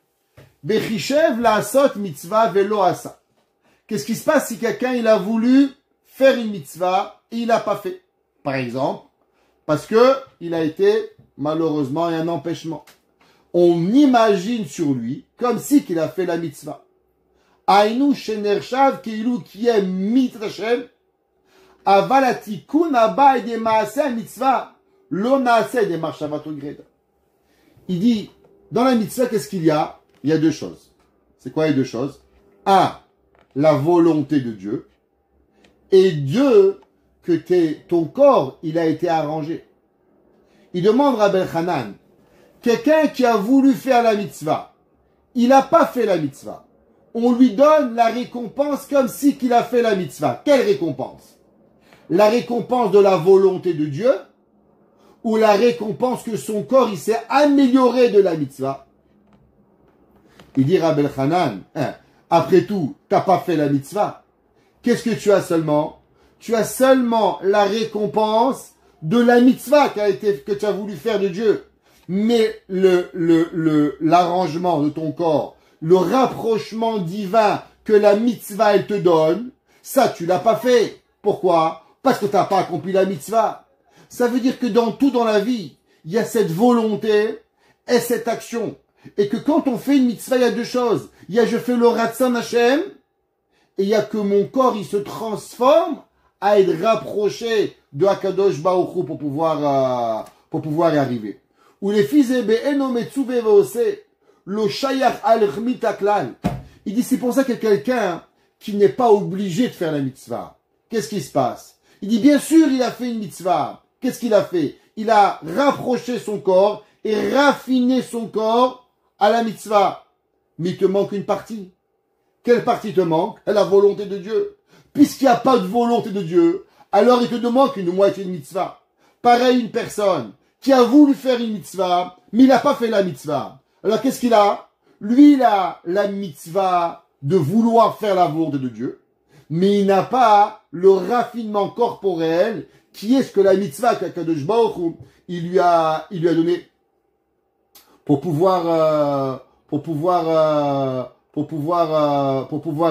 Bechishev la asot mitzvah velo asa. Qu'est-ce qui se passe si quelqu'un, il a voulu faire une mitzvah et il n'a pas fait? Par exemple, parce que il a été, malheureusement, un empêchement. on imagine sur lui comme si qu'il a fait la mitzvah. Aïnou shenershav keilu kiem mitrashem aval atikun haba de maaseh mitzvah lo naaseh de marshavato greda. Il dit, dans la mitzvah, qu'est-ce qu'il y a? Il y a deux choses. C'est quoi les deux choses? Un, la volonté de Dieu. Et deux, que ton corps, il a été arrangé. Il demande Rabbi Hanan, quelqu'un qui a voulu faire la mitzvah, il n'a pas fait la mitzvah. On lui donne la récompense comme si qu'il a fait la mitzvah. Quelle récompense? La récompense de la volonté de Dieu ou la récompense que son corps il s'est amélioré de la mitzvah? Il dit Rabbi Hanan, après tout, t'as pas fait la mitzvah. Qu'est-ce que tu as seulement? Tu as seulement la récompense de la mitzvah que tu as voulu faire de Dieu. Mais l'arrangement de ton corps, le rapprochement divin que la mitzvah elle te donne, ça tu l'as pas fait. Pourquoi? Parce que tu n'as pas accompli la mitzvah. Ça veut dire que dans tout dans la vie, il y a cette volonté et cette action. Et que quand on fait une mitzvah, il y a deux choses. Il y a je fais le Ratzon Hashem, et il y a que mon corps, il se transforme à être rapproché de Hakadosh Baruch Hu pour pouvoir y arriver. Ou les fils le shayach al-khmitaklal. Il dit c'est pour ça que quelqu'un qui n'est pas obligé de faire la mitzvah. Qu'est-ce qui se passe? Il dit bien sûr il a fait une mitzvah. Qu'est-ce qu'il a fait? Il a rapproché son corps et raffiné son corps à la mitzvah. Mais il te manque une partie. Quelle partie te manque? La volonté de Dieu. Puisqu'il n'y a pas de volonté de Dieu, alors il te manque une moitié de mitzvah. Pareil, une personne qui a voulu faire une mitzvah, mais il n'a pas fait la mitzvah. Alors qu'est-ce qu'il a? Lui, il a la mitzvah de vouloir faire la volonté de Dieu, mais il n'a pas le raffinement corporel qui est ce que la mitzvah qu'Akadosh Baruch Hu, il lui a donné pour pouvoir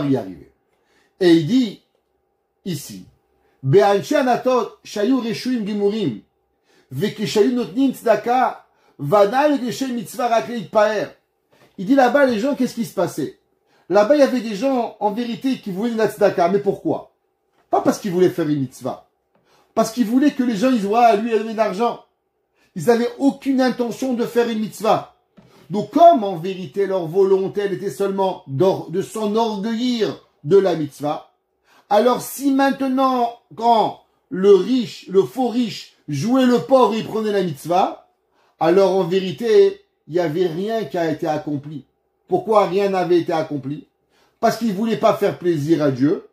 y arriver. Et il dit ici, Be'anche anatot shayu reshuim gimurim vekeshayu notnim tzedaka vanal geshem mitzvah rak leitpaer. Il dit là-bas les gens, qu'est-ce qui se passait? Là-bas il y avait des gens en vérité qui voulaient la tzedaka, mais pourquoi? Pas parce qu'ils voulaient faire une mitzvah, parce qu'ils voulaient que les gens ils voient lui donner de l'argent. Ils n'avaient aucune intention de faire une mitzvah. Donc comme en vérité leur volonté elle était seulement de s'enorgueillir de la mitzvah, alors si maintenant quand le faux riche jouait le pauvre et il prenait la mitzvah, alors en vérité il n'y avait rien qui a été accompli. Pourquoi rien n'avait été accompli? Parce qu'il ne voulait pas faire plaisir à Dieu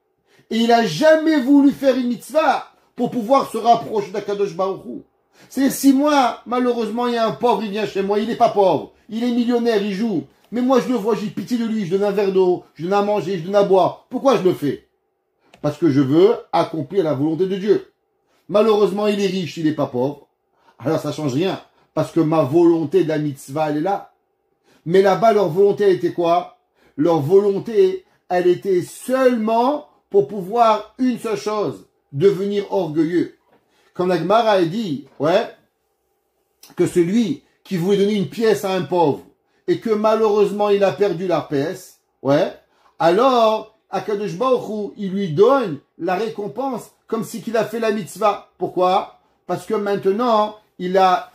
et il n'a jamais voulu faire une mitzvah pour pouvoir se rapprocher d'Akadosh Baruch Hu. C'est si moi, malheureusement, il y a un pauvre, il vient chez moi, il n'est pas pauvre, il est millionnaire, il joue. Mais moi, je le vois, j'ai pitié de lui, je donne un verre d'eau, je donne à manger, je donne à boire. Pourquoi je le fais? Parce que je veux accomplir la volonté de Dieu. Malheureusement, il est riche, il n'est pas pauvre. Alors ça change rien, parce que ma volonté de la mitzvah, elle est là. Mais là-bas, leur volonté, elle était quoi? Leur volonté, elle était seulement pour pouvoir une seule chose, devenir orgueilleux. Comme la Gemara a dit, que celui qui voulait donner une pièce à un pauvre et que malheureusement il a perdu la pièce, alors Akadosh Baruch Hu, il lui donne la récompense comme si qu'il a fait la mitzvah. Pourquoi? Parce que maintenant il a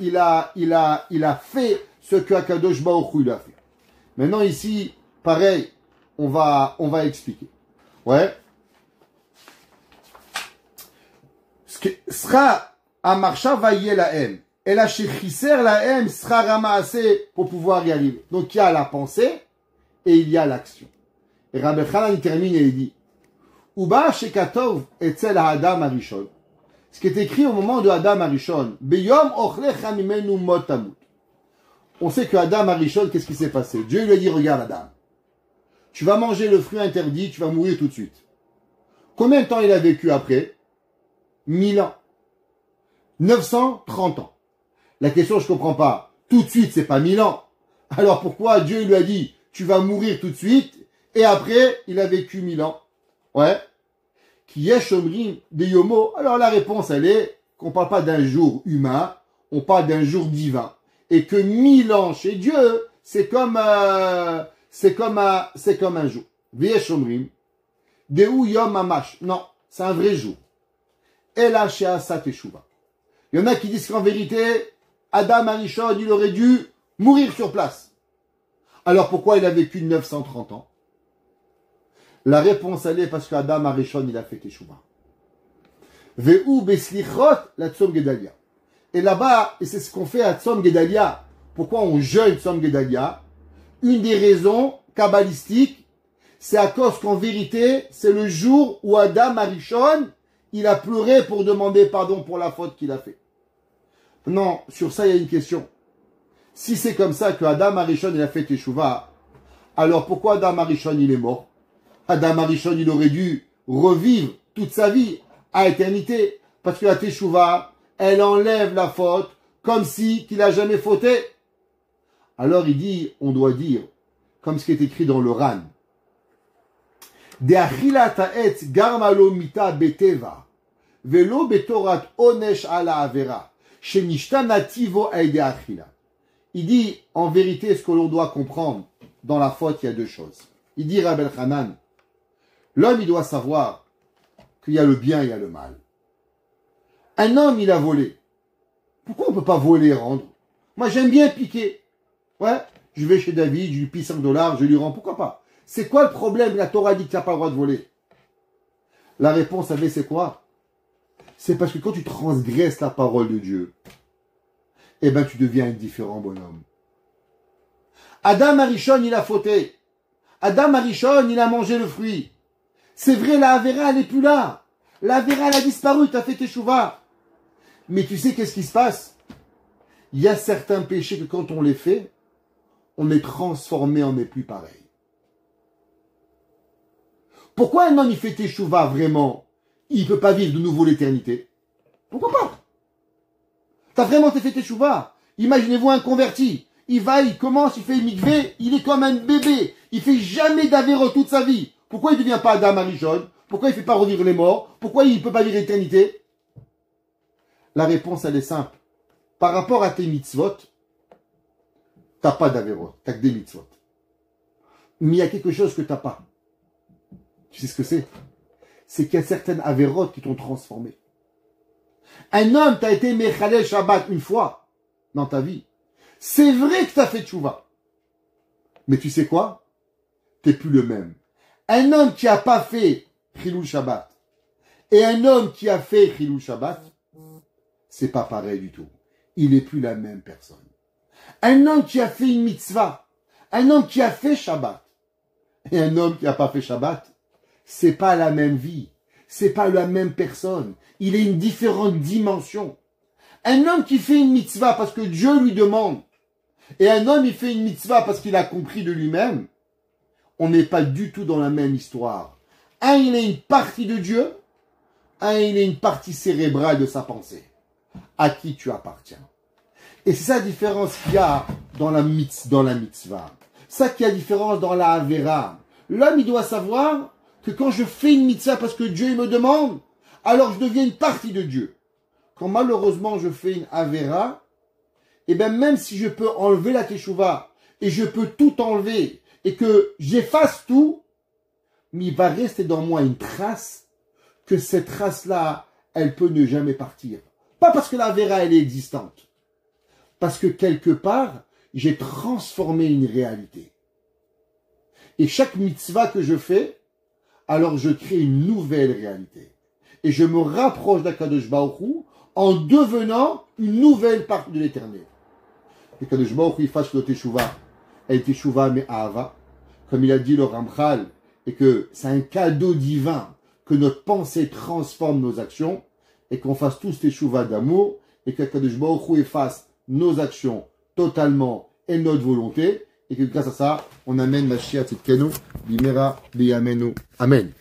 fait ce que Akadosh Baruch Hu il a fait. Maintenant ici, pareil, on va expliquer. Sera à marcha vaillé la haine. Et la chéchisser la haine sera ramassé pour pouvoir y arriver. Donc il y a la pensée et il y a l'action. Et Rabbi Hanan il termine et il dit Uba shekatov etzel Adam Arishon. Ce qui est écrit au moment de Adam Arishon. Beyom ochlecha mimenu mot tamut. On sait que Adam Arishon, qu'est-ce qui s'est passé? Dieu lui a dit regarde Adam, tu vas manger le fruit interdit, tu vas mourir tout de suite. Combien de temps il a vécu après? 1000 ans. 930 ans. La question, je comprends pas. Tout de suite, c'est pas 1000 ans. Alors pourquoi Dieu lui a dit, tu vas mourir tout de suite, et après, il a vécu 1000 ans? Qui est Shomrim de Yomo? Alors la réponse, elle est qu'on parle pas d'un jour humain, on parle d'un jour divin. et que 1000 ans chez Dieu, c'est comme un jour. V'yesh omrim, dehu yom mamash. Non, c'est un vrai jour. Ela she'asa teshuva. Il y en a qui disent qu'en vérité, Adam Arishon, il aurait dû mourir sur place. Alors pourquoi il a vécu 930 ans? La réponse, elle est parce qu'Adam Arishon, il a fait teshuva. Ve'u beslichot la Tzom Gedalia. Et là-bas, et c'est ce qu'on fait à Tzom Gedalia. Pourquoi on jeûne Tzom Gedalia? Une des raisons kabbalistiques, c'est à cause qu'en vérité, c'est le jour où Adam Arishon, il a pleuré pour demander pardon pour la faute qu'il a fait. Non, sur ça, il y a une question. Si c'est comme ça que Adam Arishon, il a fait Teshuvah, alors pourquoi Adam Arishon, il est mort? Adam Arishon, il aurait dû revivre toute sa vie à éternité. Parce que la Teshuvah, elle enlève la faute comme si qu'il a jamais fauté. Alors il dit, on doit dire, comme ce qui est écrit dans le Ran, de achilat ha'etz garmalo mita beteva, velo betorat onesh ala avera, shenishtanativo aide achila. Il dit, en vérité, ce que l'on doit comprendre dans la faute, il y a deux choses. Il dit, Rabbi Hanan, l'homme, il doit savoir qu'il y a le bien et il y a le mal. Un homme, il a volé. Pourquoi on ne peut pas voler et rendre? Moi, j'aime bien piquer. Ouais, je vais chez David, je lui pille $5, je lui rends. Pourquoi pas? C'est quoi le problème? La Torah dit que tu n'as pas le droit de voler. La réponse, c'est quoi? C'est parce que quand tu transgresses la parole de Dieu, eh ben, tu deviens un différent bonhomme. Adam Arishon, il a fauté. Adam Arishon, il a mangé le fruit. C'est vrai, la Avera, elle n'est plus là. La Avera, elle a disparu, tu as fait Teshuvah. Mais tu sais qu'est-ce qui se passe? Il y a certains péchés que quand on les fait, on est transformé, on n'est plus pareil. Pourquoi un homme, il fait Teshuvah vraiment? Il ne peut pas vivre de nouveau l'éternité. Pourquoi pas? T'as vraiment fait Teshuvah. Imaginez-vous un converti. Il va, il commence, il fait une mikvé, il est comme un bébé. Il fait jamais d'avéro toute sa vie. Pourquoi il ne devient pas Adam Arishon? Pourquoi il ne fait pas revivre les morts? Pourquoi il ne peut pas vivre l'éternité? La réponse, elle est simple. Par rapport à tes mitzvot, t'as pas d'avéro, t'as que des mitzvot. Mais il y a quelque chose que t'as pas. Tu sais ce que c'est? C'est qu'il y a certaines avérotes qui t'ont transformé. Un homme, t'as été Mechalel Shabbat une fois dans ta vie. C'est vrai que t'as fait tchouva. Mais tu sais quoi? T'es plus le même. Un homme qui a pas fait Chilul Shabbat et un homme qui a fait Chilul Shabbat, c'est pas pareil du tout. Il n'est plus la même personne. Un homme qui a fait une mitzvah, un homme qui a fait Shabbat et un homme qui n'a pas fait Shabbat, c'est pas la même vie. C'est pas la même personne. Il est une différente dimension. Un homme qui fait une mitzvah parce que Dieu lui demande, et un homme il fait une mitzvah parce qu'il a compris de lui-même, on n'est pas du tout dans la même histoire. Un, il est une partie de Dieu, un, il est une partie cérébrale de sa pensée. À qui tu appartiens. Et c'est ça la différence qu'il y a dans la mitzvah. Ça qu'il y a différence dans la avera. L'homme, il doit savoir que quand je fais une mitzvah parce que Dieu il me demande, alors je deviens une partie de Dieu. Quand malheureusement je fais une avera, et bien même si je peux enlever la teshuvah, et je peux tout enlever, et que j'efface tout, mais il va rester dans moi une trace, que cette trace-là, elle peut ne jamais partir. Pas parce que la avera, elle est existante. Parce que quelque part, j'ai transformé une réalité. Et chaque mitzvah que je fais, alors je crée une nouvelle réalité. Et je me rapproche d'Akadosh Baruch Hu en devenant une nouvelle partie de l'éternel. Et Kadosh Baruch Hu, il fasse le Teshuvah. Et Teshuvah me'ahava, comme il a dit le Ramchal, et que c'est un cadeau divin que notre pensée transforme nos actions, et qu'on fasse tous Teshuvah d'amour, et que Kadosh Baruch Hu efface nos actions totalement et notre volonté, et que grâce à ça, on amène Mashiach Tzidkenu, Bimera, Biyamenu. Amen.